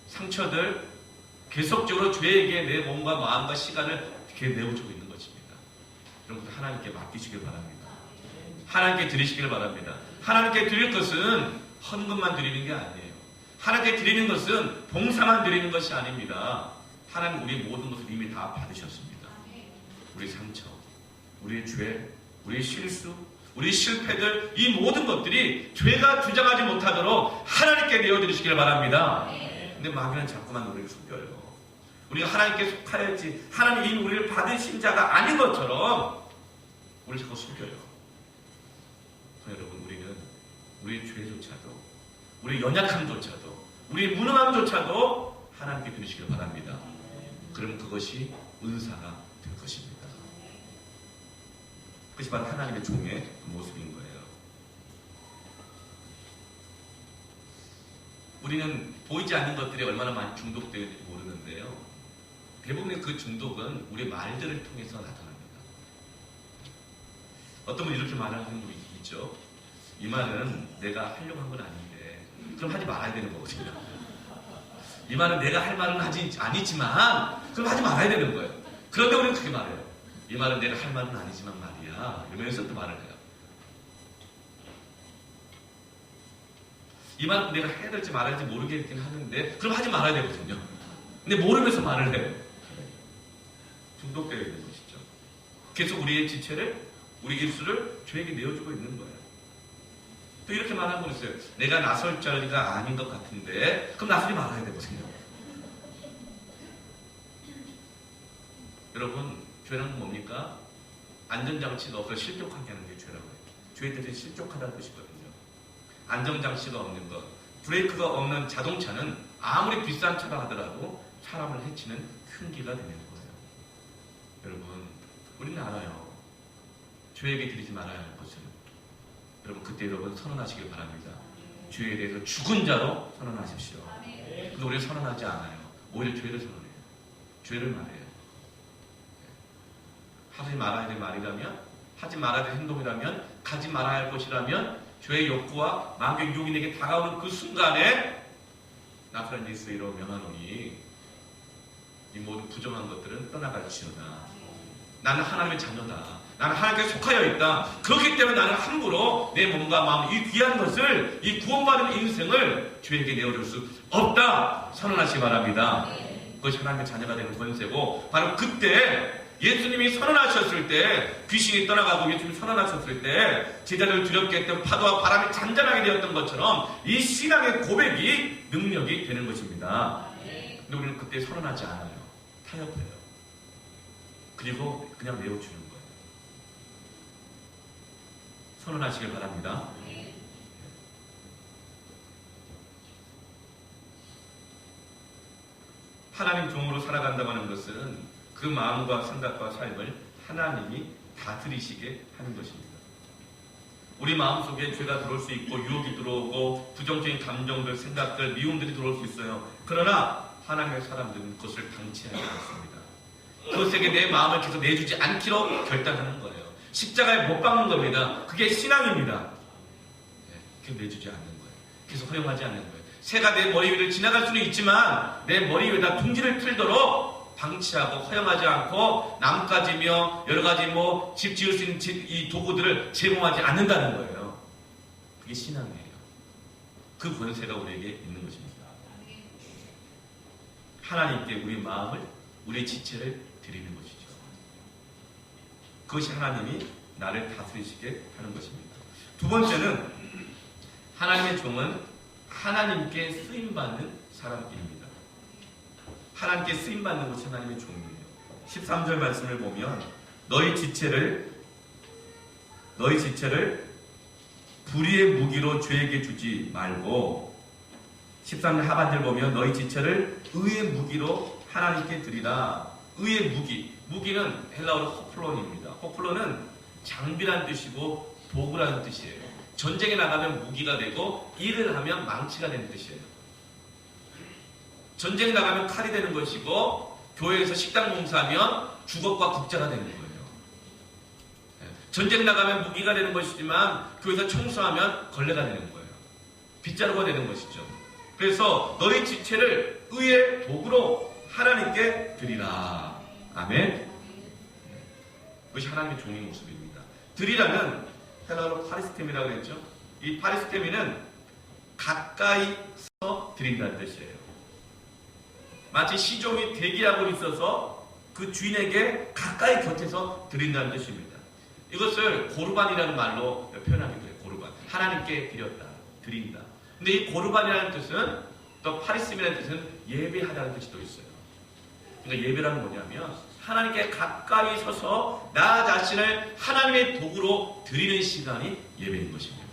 상처들, 계속적으로 죄에게 내 몸과 마음과 시간을 이렇게 내어주고 있는 것입니다. 여러분, 하나님께 맡기시길 바랍니다. 하나님께 드리시길 바랍니다. 하나님께 드릴 것은 헌금만 드리는 게 아니에요. 하나님께 드리는 것은 봉사만 드리는 것이 아닙니다. 하나님 우리의 모든 것을 이미 다 받으셨습니다. 우리 상처, 우리의 죄, 우리의 실수, 우리 실패들, 이 모든 것들이 죄가 주장하지 못하도록 하나님께 내어드리시길 바랍니다. 근데 마귀는 자꾸만 우리를 속여요. 우리가 하나님께 속하여야지, 하나님이 우리를 받으신 자가 아닌 것처럼 우리를 자꾸 속여요. 여러분, 우리는 우리의 죄조차도, 우리의 연약함조차도, 우리의 무능함조차도 하나님께 드리시길 바랍니다. 그러면 그것이 은사가 될 것입니다. 그것이 바로 하나님의 종의 모습인 거예요. 우리는 보이지 않는 것들이 얼마나 많이 중독되는지 모르는데요. 대부분의 그 중독은 우리의 말들을 통해서 나타납니다. 어떤 분이 이렇게 말하는 분이 있죠. 이 말은 내가 하려고 한 건 아닌데, 그럼 하지 말아야 되는 거거든요. 이 말은 내가 할 말은 아니지만 그럼 하지 말아야 되는 거예요. 그런데 우리는 그렇게 말해요. 이 말은 내가 할 말은 아니지만 말이야, 이러면서 또 말을 해요. 이 말은 내가 해야 될지 말아야 될지 모르겠긴 하는데 그럼 하지 말아야 되거든요. 근데 모르면서 말을 해요. 중독되어 있는 것이죠. 계속 우리의 지체를, 우리 입술을 죄에게 내어주고 있는 거예요. 또 이렇게 말하고 있어요. 내가 나설 자리가 아닌 것 같은데 그럼 나서지 말아야 되거든요. 여러분, 죄는 뭡니까? 안전장치가 없어 실족하게 하는 게 죄라고 해요. 죄의 뜻이 실족하다는 뜻이거든요. 안전장치가 없는 것, 브레이크가 없는 자동차는 아무리 비싼 차라 하더라도 사람을 해치는 흉기가 되는 거예요. 여러분, 우리는 알아요. 죄에게 드리지 말아야 할 것은. 여러분, 그때 여러분 선언하시길 바랍니다. 죄에 대해서 죽은 자로 선언하십시오. 근데 우리는 선언하지 않아요. 오히려 죄를 선언해요. 죄를 말해요. 하지 말아야 될 말이라면, 하지 말아야 될 행동이라면, 가지 말아야 할 것이라면, 죄의 욕구와 마귀의 유혹이 내게 다가오는 그 순간에 나사렛 예수의 이름으로 명하노니 이 모든 부정한 것들은 떠나갈지어다. 나는 하나님의 자녀다. 나는 하나님께 속하여 있다. 그렇기 때문에 나는 함부로 내 몸과 마음, 이 귀한 것을, 이 구원받은 인생을 죄에게 내어줄 수 없다. 선언하시기 바랍니다. 그것이 하나님의 자녀가 되는 권세고, 바로 그때 예수님이 선언하셨을 때, 귀신이 떠나가고 예수님이 선언하셨을 때 제자들을 두렵게 했던 파도와 바람이 잔잔하게 되었던 것처럼 이 신앙의 고백이 능력이 되는 것입니다. 근데 우리는 그때 선언하지 않아요. 타협해요. 그리고 그냥 내어주는 거예요. 선언하시길 바랍니다. 하나님 종으로 살아간다고 하는 것은 그 마음과 생각과 삶을 하나님이 다스리시게 하는 것입니다. 우리 마음속에 죄가 들어올 수 있고 유혹이 들어오고 부정적인 감정들, 생각들, 미움들이 들어올 수 있어요. 그러나 하나님의 사람들은 그것을 방치하지 않습니다. 그것에게 내 마음을 계속 내주지 않기로 결단하는 거예요. 십자가에 못 박는 겁니다. 그게 신앙입니다. 계속 내주지 않는 거예요. 계속 허용하지 않는 거예요. 새가 내 머리 위를 지나갈 수는 있지만 내 머리 위에다 둥지를 틀도록 방치하고 허용하지 않고 나뭇가지며 여러 가지 집 지을 수 있는 이 도구들을 제공하지 않는다는 거예요. 그게 신앙이에요. 그 권세가 우리에게 있는 것입니다. 하나님께 우리 마음을, 우리 지체를 드리는 것이죠. 그것이 하나님이 나를 다스리시게 하는 것입니다. 두 번째는 하나님의 종은 하나님께 쓰임받는 사람입니다. 하나님께 쓰임받는 것이 하나님의 종이에요. 13절 말씀을 보면 너희 지체를 불의의 무기로 죄에게 주지 말고, 13절 하반절 보면 너희 지체를 의의 무기로 하나님께 드리라. 의의 무기는 헬라어로 호플론입니다. 호플론은 장비란 뜻이고 도구라는 뜻이에요. 전쟁에 나가면 무기가 되고 일을 하면 망치가 되는 뜻이에요. 전쟁에 나가면 칼이 되는 것이고 교회에서 식당 봉사하면 주걱과 국자가 되는 거예요. 전쟁 나가면 무기가 되는 것이지만 교회에서 청소하면 걸레가 되는 거예요. 빗자루가 되는 것이죠. 그래서 너희 지체를 의의 도구로 하나님께 드리라. 아멘. 그것이 하나님의 종의 모습입니다. 드리라는 헬라어로 파리스테미라고 그랬죠. 이 파리스테미는 가까이서 드린다는 뜻이에요. 마치 시종이 대기하고 있어서 그 주인에게 가까이 곁에서 드린다는 뜻입니다. 이것을 고르반이라는 말로 표현하기도 해요. 고르반. 하나님께 드렸다. 드린다. 근데 이 고르반이라는 뜻은, 또 파리스미라는 뜻은 예배하다는 뜻이 또 있어요. 그러니까 예배란 뭐냐면 하나님께 가까이 서서 나 자신을 하나님의 도구로 드리는 시간이 예배인 것입니다.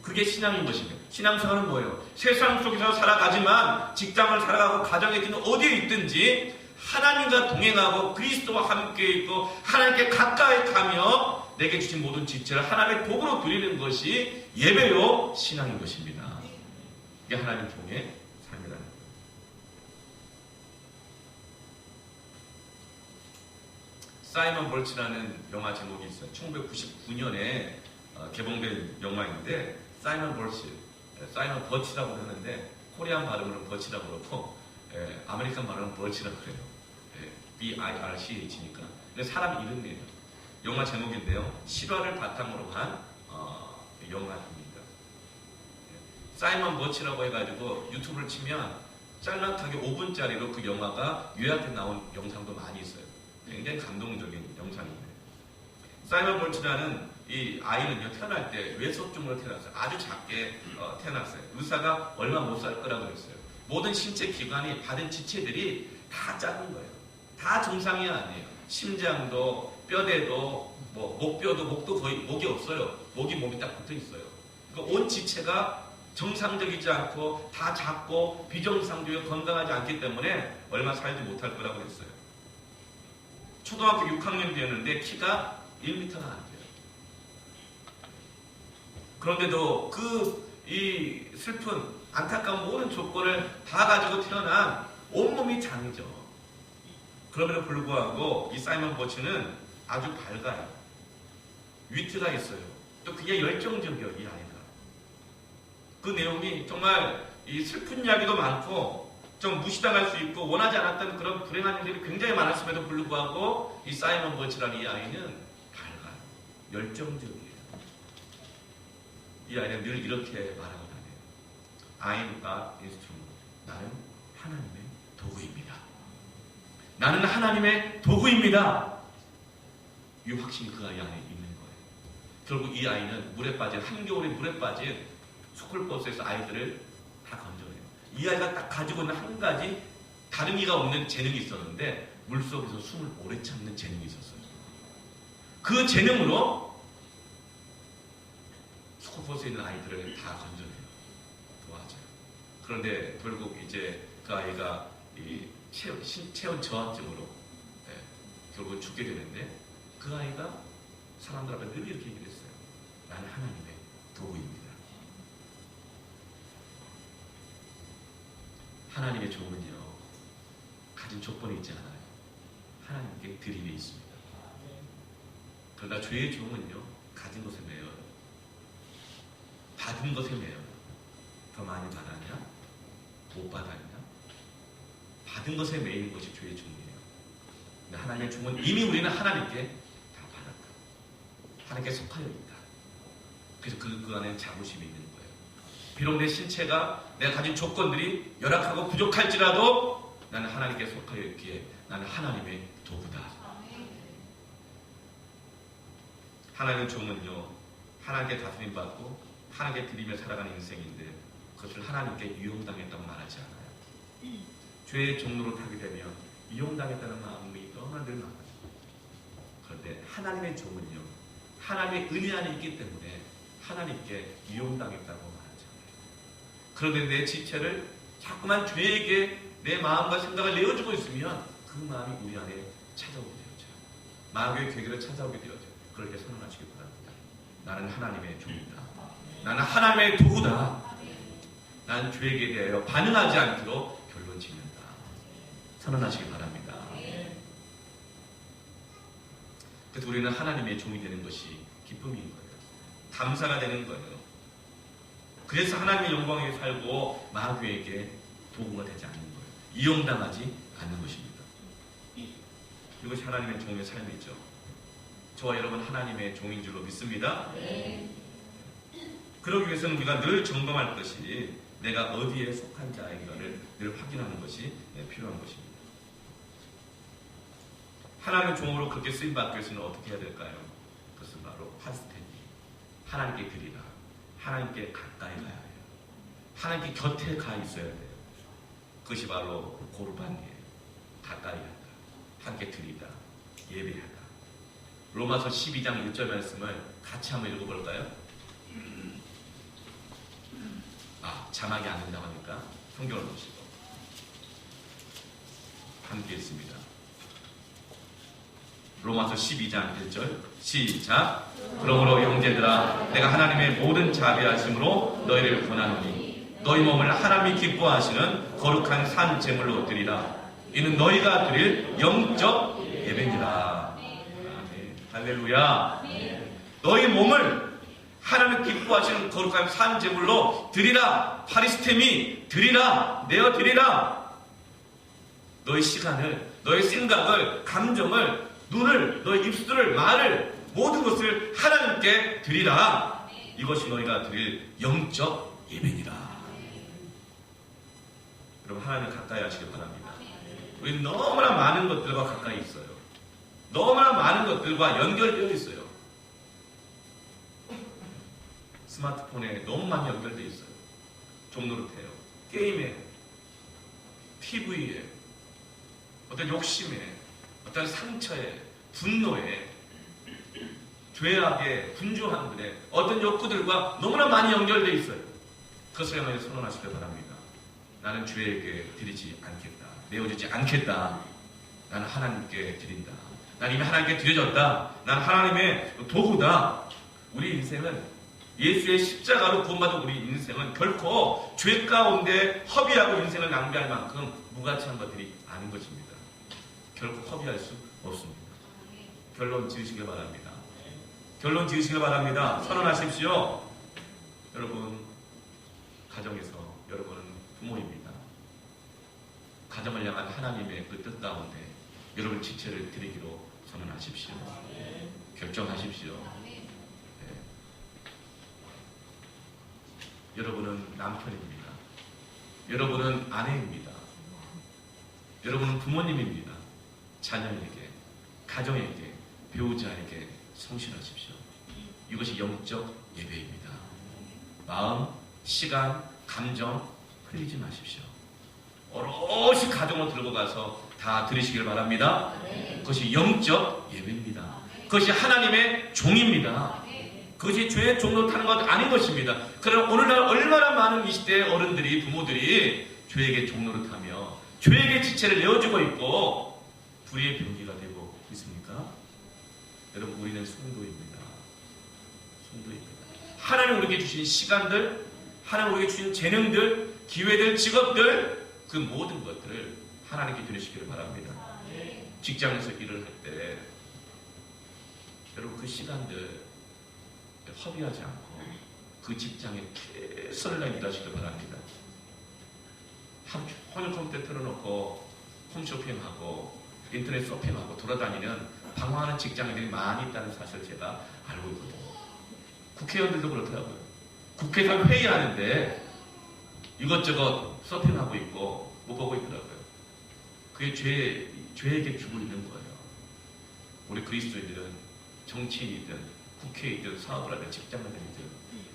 그게 신앙인 것입니다. 신앙생활은 뭐예요? 세상 속에서 살아가지만 직장을 살아가고 가정에 있든 어디에 있든지 하나님과 동행하고 그리스도와 함께 있고 하나님께 가까이 가며 내게 주신 모든 지체를 하나님의 도구로 드리는 것이 예배요 신앙인 것입니다. 이게 하나님 종의 삶이라는 거예요. 사이먼 벌치라는 영화 제목이 있어요. 1999년에 개봉된 영화인데 사이먼 버치라고 하는데 코리안 발음으로는 버치라고 그러고 아메리칸 발음은 벌치라고 그래요. BIRCH니까. 근데 사람 이름이에요. 영화 제목인데요. 실화를 바탕으로 한 영화입니다. 사이먼 버치라고 해가지고 유튜브를 치면 짤막하게 5분짜리로 그 영화가 요약해 나온 영상도 많이 있어요. 굉장히 감동적인 영상입니다. 사이먼 볼츠라는 이 아이는요, 태어날 때 외소증으로 태어났어요. 아주 작게 태어났어요. 의사가 얼마 못 살 거라고 그랬어요. 모든 신체 기관이 받은 지체들이 다 작은 거예요. 다 정상이 아니에요. 심장도, 뼈대도, 목뼈도, 목도 거의 목이 없어요. 목이 딱 붙어 있어요. 그러니까 온 지체가 정상적이지 않고 다 작고 비정상적이고 건강하지 않기 때문에 얼마 살지 못할 거라고 했어요. 초등학교 6학년 되었는데 키가 1m가 안 돼요. 그런데도 이 슬픈 안타까운 모든 조건을 다 가지고 태어난 온몸이 장이죠. 그럼에도 불구하고 이 사이먼 보츠는 아주 밝아요. 위트가 있어요. 또 굉장히 열정적이에요, 이 아이가. 그 내용이 정말 이 슬픈 이야기도 많고 좀 무시당할 수 있고 원하지 않았던 그런 불행한 일들이 굉장히 많았음에도 불구하고 이 사이먼 보츠라는 이 아이는 밝아요. 열정적이에요. 이 아이는 늘 이렇게 말하고 다녀요. I'm God's instrument. 나는 하나님의 도구입니다. 나는 하나님의 도구입니다. 이 확신이 그 아이 안에 있는 거예요. 결국 이 아이는 물에 빠진, 한겨울에 물에 빠진 스쿨버스에서 아이들을 다 건져내요. 이 아이가 딱 가지고 있는 한 가지 다른 이가 없는 재능이 있었는데 물속에서 숨을 오래 참는 재능이 있었어요. 그 재능으로 스쿨버스에 있는 아이들을 다 건져내요. 도와줘요. 그런데 결국 이제 그 아이가 이 체온 저하증으로 결국 죽게 되는데 그 아이가 사람들 앞에 늘 이렇게 얘기를 했어요. 나는 하나님의 도구입니다. 하나님의 종은요, 가진 조건이 있지 않아요. 하나님께 드림이 있습니다. 그러나 죄의 종은요, 가진 것에 매여요. 받은 것에 매여요. 더 많이 받았냐? 못 받았냐? 받은 것에 매이는 것이 죄의 종이에요. 근데 하나님의 종은 이미 우리는 하나님께 다 받았다. 하나님께 속하여 있다. 그래서 그 안에 자부심이 있는 거예요. 비록 내 신체가 내가 가진 조건들이 열악하고 부족할지라도 나는 하나님께 속하여 있기에 나는 하나님의 도구다. 하나님의 종은요, 하나님께 다스림 받고 하나님께 드리며 살아가는 인생인데 그것을 하나님께 이용당했다고 말하지 않아요. 죄의 종로로 타게 되면 이용당했다는 마음이 너무나 늘 많아요. 그런데 하나님의 종은요, 하나님의 은혜 안에 있기 때문에 하나님께 이용당했다고 말하지 않아요. 그런데 내 지체를 자꾸만 죄에게 내 마음과 생각을 내어주고 있으면 그 마음이 우리 안에 찾아오게 되어져요. 마귀의 괴계를 찾아오게 되어져요. 그렇게 선언하시기 바랍니다. 나는 하나님의 종이다. 나는 하나님의 도구다. 난 죄에게 대하여 반응하지 않도록 결론 짓는다. 선언하시기 바랍니다. 그래서 우리는 하나님의 종이 되는 것이 기쁨인 거예요. 감사가 되는 거예요. 그래서 하나님의 영광에 살고 마귀에게 도구가 되지 않는 거예요. 이용당하지 않는 것입니다. 이것이 하나님의 종의 삶이죠. 저와 여러분 하나님의 종인 줄로 믿습니다. 그러기 위해서는 우리가 늘 점검할 것이 내가 어디에 속한 자인가를 늘 확인하는 것이 필요한 것입니다. 하나님의 종으로 그렇게 쓰임받기 위해서는 어떻게 해야 될까요? 그것은 바로 파스테니. 하나님께 드리라. 하나님께 가까이 가야 해요. 하나님께 곁에 가 있어야 돼요. 그것이 바로 고르반이에요. 가까이 하다. 함께 드리다. 예배하다. 로마서 12장 1절 말씀을 같이 한번 읽어볼까요? 자막이 안 된다고 하니까 성경을 보시고 함께 읽습니다. 로마서 12장 1절 시작. 그러므로 형제들아 내가 하나님의 모든 자비하심으로 너희를 권하노니 너희 몸을 하나님이 기뻐하시는 거룩한 산 제물로 드리라. 이는 너희가 드릴 영적 예배니라. 아멘. 할렐루야. 너희 몸을 하나님 기뻐하시는 거룩한 산 제물로 드리라. 파리스테미 드리라. 내어 드리라. 너희 시간을, 너희 생각을, 감정을, 눈을, 너희 입술을, 말을, 모든 것을 하나님께 드리라. 이것이 너희가 드릴 영적 예배니라. 여러분 하나님 가까이 하시길 바랍니다. 우리는 너무나 많은 것들과 가까이 있어요. 너무나 많은 것들과 연결되어 있어요. 스마트폰에 너무 많이 연결되어 있어요. 종노릇해요. 게임에, TV에, 어떤 욕심에, 어떤 상처에, 분노에, 죄악에, 분주함들에 어떤 욕구들과 너무나 많이 연결되어 있어요. 그것을 향하여 선언하시길 바랍니다. 나는 죄에게 드리지 않겠다. 내어주지 않겠다. 나는 하나님께 드린다. 난 이미 하나님께 드려졌다. 난 하나님의 도구다. 우리 인생은 예수의 십자가로 구원받은 우리 인생은 결코 죄 가운데 허비하고 인생을 낭비할 만큼 무가치한 것들이 아닌 것입니다. 결코 허비할 수 없습니다. 결론 지으시길 바랍니다. 결론 지으시길 바랍니다. 선언하십시오. 여러분, 가정에서 여러분은 부모입니다. 가정을 향한 하나님의 그 뜻 가운데 여러분 지체를 드리기로 선언하십시오. 결정하십시오. 네. 여러분은 남편입니다. 여러분은 아내입니다. 여러분은 부모님입니다. 자녀에게, 가정에게, 배우자에게 성실하십시오. 이것이 영적 예배입니다. 마음, 시간, 감정 흘리지 마십시오. 오롯이 가정으로 들고 가서 다 드리시길 바랍니다. 그것이 영적 예배입니다. 그것이 하나님의 종입니다. 그것이 죄의 종로 타는 것 아닌 것입니다. 그럼 오늘날 얼마나 많은 이 시대의 어른들이, 부모들이 죄에게 종로를 타며 죄에게 지체를 내어주고 있고 불의의 병기가 되고 있습니까? 여러분, 우리는 성도입니다. 성도입니다. 하나님 우리에게 주신 시간들, 하나님 우리에게 주신 재능들, 기회들, 직업들, 그 모든 것들을 하나님께 드리시기를 바랍니다. 직장에서 일을 할 때 여러분 그 시간들 허비하지 않고 그 직장에 최선을 일하시길 바랍니다. 혼용 컴퓨터 틀어놓고 홈쇼핑하고 인터넷 쇼핑하고 돌아다니는 방황하는 직장인들이 많이 있다는 사실을 제가 알고 있거든요. 국회의원들도 그렇더라고요. 국회에서 회의하는데 이것저것 서핑하고 있고 못 보고 있더라고요. 그게 죄에게 주고 있는 거예요. 우리 그리스도인들은 정치인이든 국회의든 사업을 하든 직장을 하든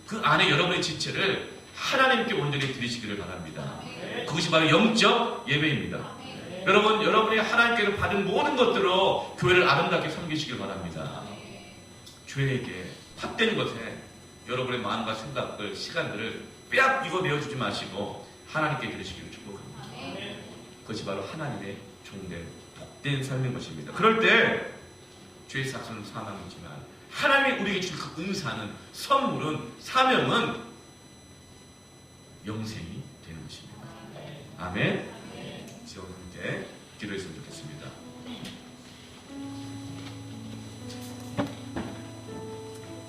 그 안에 여러분의 지체를 하나님께 온전히 드리시기를 바랍니다. 그것이 바로 영적 예배입니다. 여러분, 여러분이 하나님께서 받은 모든 것들로 교회를 아름답게 섬기시길 바랍니다. 죄에게 헛된 것에 여러분의 마음과 생각들, 시간들을 빼앗기고 내어주지 마시고 하나님께 드리시기를 축복합니다. 그것이 바로 하나님의 종된 복된 삶인 것입니다. 그럴 때 죄의 사슬은 사망이지만 하나님이 우리에게 주신 그 은사는, 선물은, 사명은 영생이 되는 것입니다. 아멘. 지금 함께 기도했으면 좋겠습니다.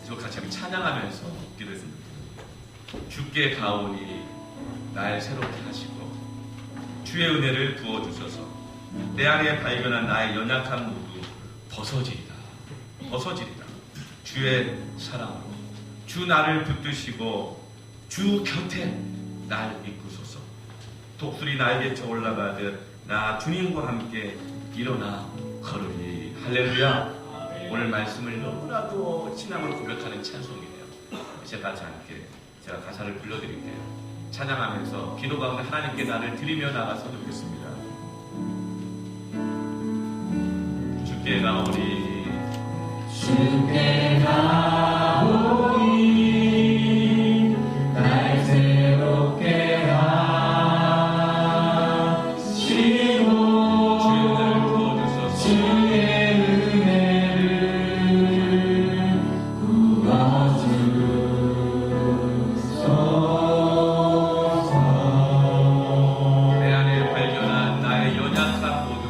이제 같이 한번 찬양하면서 기도했으면 좋겠습니다. 주께 가오니 날 새롭게 하시고 주의 은혜를 부어주셔서 내 안에 발견한 나의 연약함 모두 벗어지리라. 주의 사랑으로 주 나를 붙드시고 주 곁에 날 이끄소서. 독수리 나에게 쳐 올라가듯 나 주님과 함께 일어나 걸으리. 할렐루야. 오늘 말씀을 너무나도 신앙으로 고백하는 찬송이네요. 제가 같이 함께 제가 가사를 불러드릴게요. 찬양하면서 기도 가운데 하나님께 나를 드리며 나가서 좋겠습니다. 주께 가오니 주께 가오니 날 새롭게 하시고 주의 은혜를 부어주소서. 내 안에 발견한 나의 연약함 모두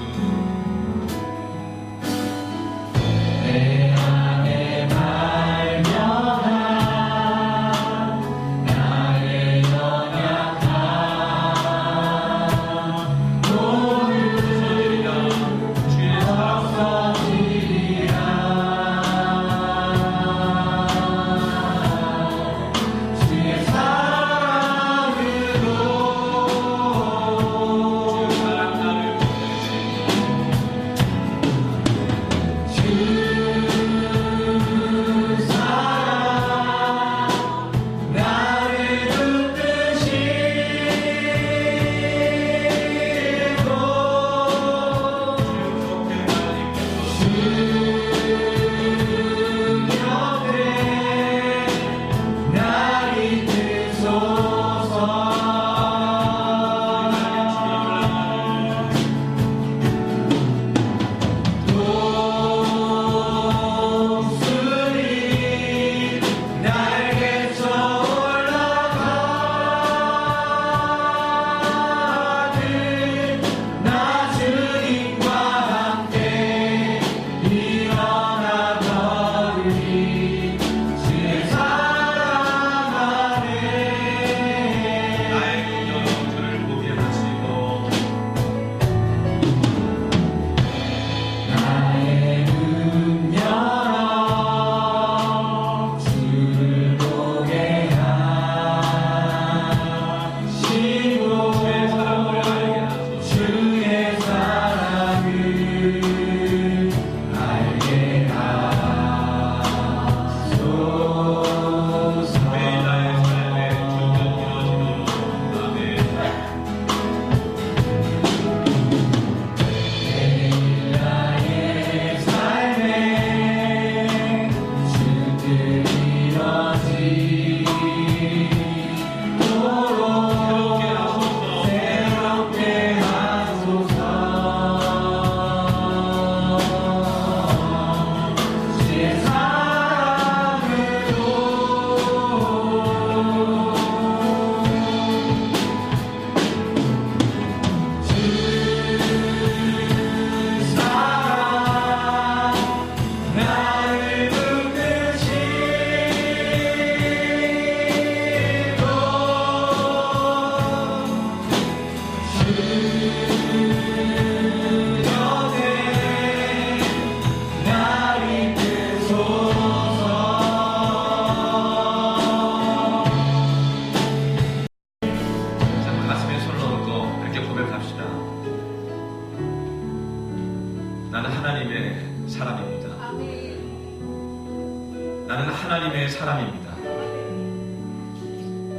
나는 하나님의 사람입니다.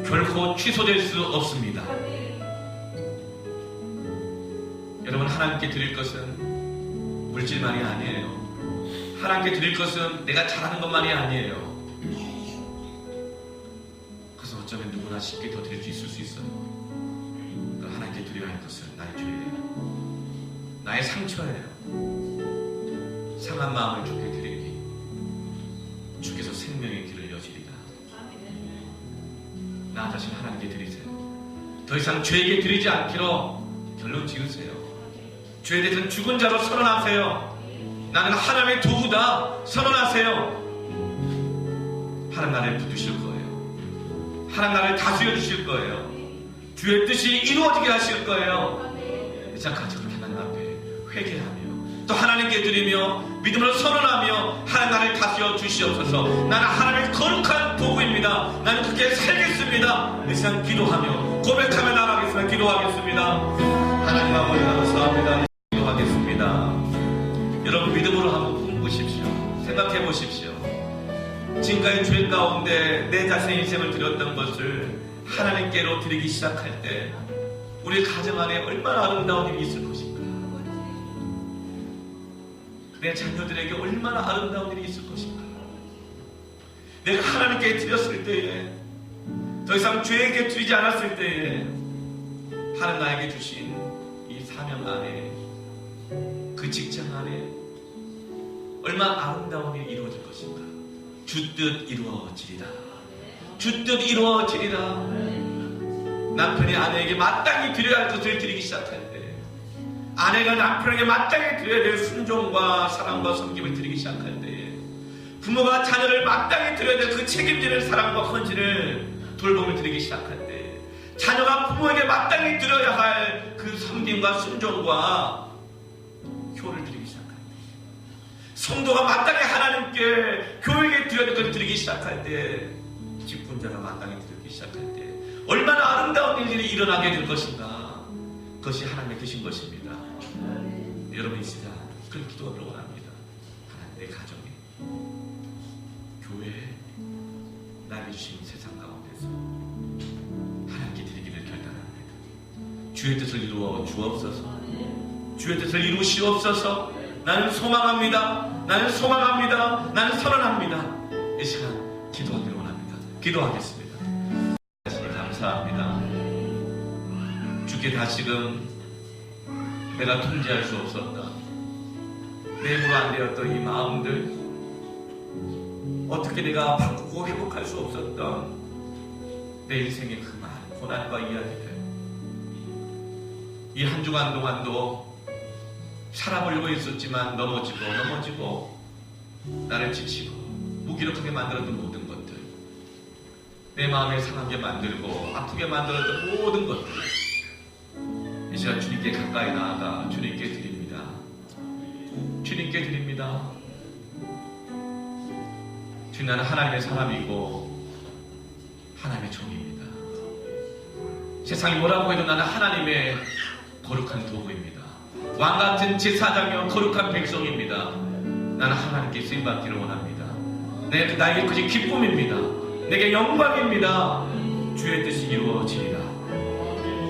결코 취소될 수 없습니다. 여러분, 하나님께 드릴 것은 물질만이 아니에요. 하나님께 드릴 것은 내가 잘하는 것만이 아니에요. 그래서 어쩌면 누구나 쉽게 더 드릴 수 있을 수 있어요. 하나님께 드려야 할 것은 나의 죄예요. 나의 상처예요. 상한 마음을 주께 드리니 주께서 생명의 길을 여시리라. 나 자신 하나님께 드리세요. 더 이상 죄에게 드리지 않기로 결론 지으세요. 죄에 대해서는 죽은 자로 선언하세요. 나는 하나님의 도구다 선언하세요. 하나님 나를 붙드실 거예요. 하나님 나를 다스려 주실 거예요. 주의 뜻이 이루어지게 하실 거예요. 자, 같이 그렇게 하나님 앞에 회개하며 또 하나님께 드리며 믿음으로 선언하며 하나님 나를 다스려 주시옵소서. 나는 하나님의 거룩한 도구입니다. 나는 그렇게 살겠습니다. 이 시간 기도하며 고백하며 나가겠습니다. 기도하겠습니다. 하나님 아버지 감사합니다. 기도하겠습니다. 여러분, 믿음으로 한번 품으십시오. 생각해 보십시오. 지금까지 죄 가운데 내 자신의 인생을 드렸던 것을 하나님께로 드리기 시작할 때 우리 가정 안에 얼마나 아름다운 일이 있을 것인가. 내 자녀들에게 얼마나 아름다운 일이 있을 것인가. 내가 하나님께 드렸을 때에, 더 이상 죄에게 드리지 않았을 때에 하나님 나에게 주신 이 사명 안에, 그 직장 안에 얼마나 아름다운 일이 이루어질 것인가. 주 뜻 이루어지리라. 주 뜻 이루어지리라. 남편이 아내에게 마땅히 드려야 할 것을 드리기 시작할 때, 아내가 남편에게 마땅히 드려야 될 순종과 사랑과 섬김을 드리기 시작할 때, 부모가 자녀를 마땅히 드려야 될 그 책임지는 사랑과 헌신을, 돌봄을 드리기 시작할 때, 자녀가 부모에게 마땅히 드려야 할 그 섬김과 순종과 효를 드리기 시작할 때, 성도가 마땅히 하나님께, 교회에게 드려야 될 것을 드리기 시작할 때, 직분자가 마땅히 드리기 시작할 때 얼마나 아름다운 일들이 일어나게 될 것인가. 그것이 하나님의 뜻인 것입니다. 여러분, 이 시간 그런 기도를 원합니다. 하나님, 내 가정에, 교회에, 나를 주신 세상 가운데서 하나님께 드리기를 결단합니다. 주의 뜻을 이루어 주옵소서. 주의 뜻을 이루시옵소서. 나는 소망합니다. 나는 소망합니다. 나는 선언합니다. 이 시간 기도하기를 원합니다. 기도하겠습니다. 하나님 감사합니다. 주께 다시금 내가 통제할 수 없었다, 내 힘으로 안 되었던 이 마음들, 어떻게 내가 바꾸고 회복할 수 없었던 내 인생의 그 많은 고난과 이야기들, 이 한 주간 동안도 살아보려고 했었지만 넘어지고 나를 지치고 무기력하게 만들었던 모든 것들, 내 마음에 상하게 만들고 아프게 만들었던 모든 것들, 이 시간 주님께 가까이 나아가 주님께 드립니다. 주님께 드립니다. 주님, 나는 하나님의 사람이고 하나님의 종입니다. 세상이 뭐라고 해도 나는 하나님의 거룩한 도구입니다. 왕같은 제사장이요 거룩한 백성입니다. 나는 하나님께 쓰임받기를 원합니다. 나에게 그것이 기쁨입니다. 내게 영광입니다. 주의 뜻이 이루어지리라.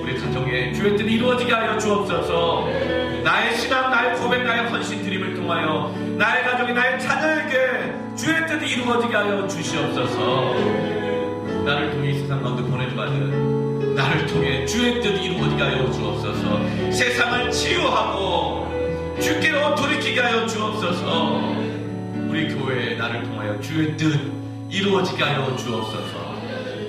우리 가정에 주의 뜻이 이루어지게 하여 주옵소서. 나의 신앙, 나의 고백, 나의 헌신 드림을 통하여 나의 가정이, 나의 자녀에게 주의 뜻이 이루어지게 하여 주시옵소서. 나를 통해 이 세상 가운데 보내주받은 나를 통해 주의 뜻이 이루어지게 하여 주옵소서. 세상을 치유하고 주께로 돌이키게 하여 주옵소서. 우리 교회에 나를 통하여 주의 뜻 이루어지게 하여 주옵소서.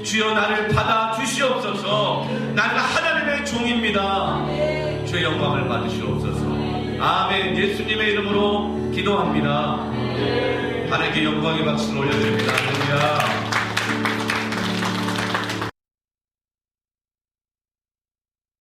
주여, 나를 받아 주시옵소서. 나는 하나님의 종입니다. 주의 영광을 받으시옵소서. 아멘. 예수님의 이름으로 기도합니다. 하나님께 영광의 박수를 올려드립니다. 할렐루야.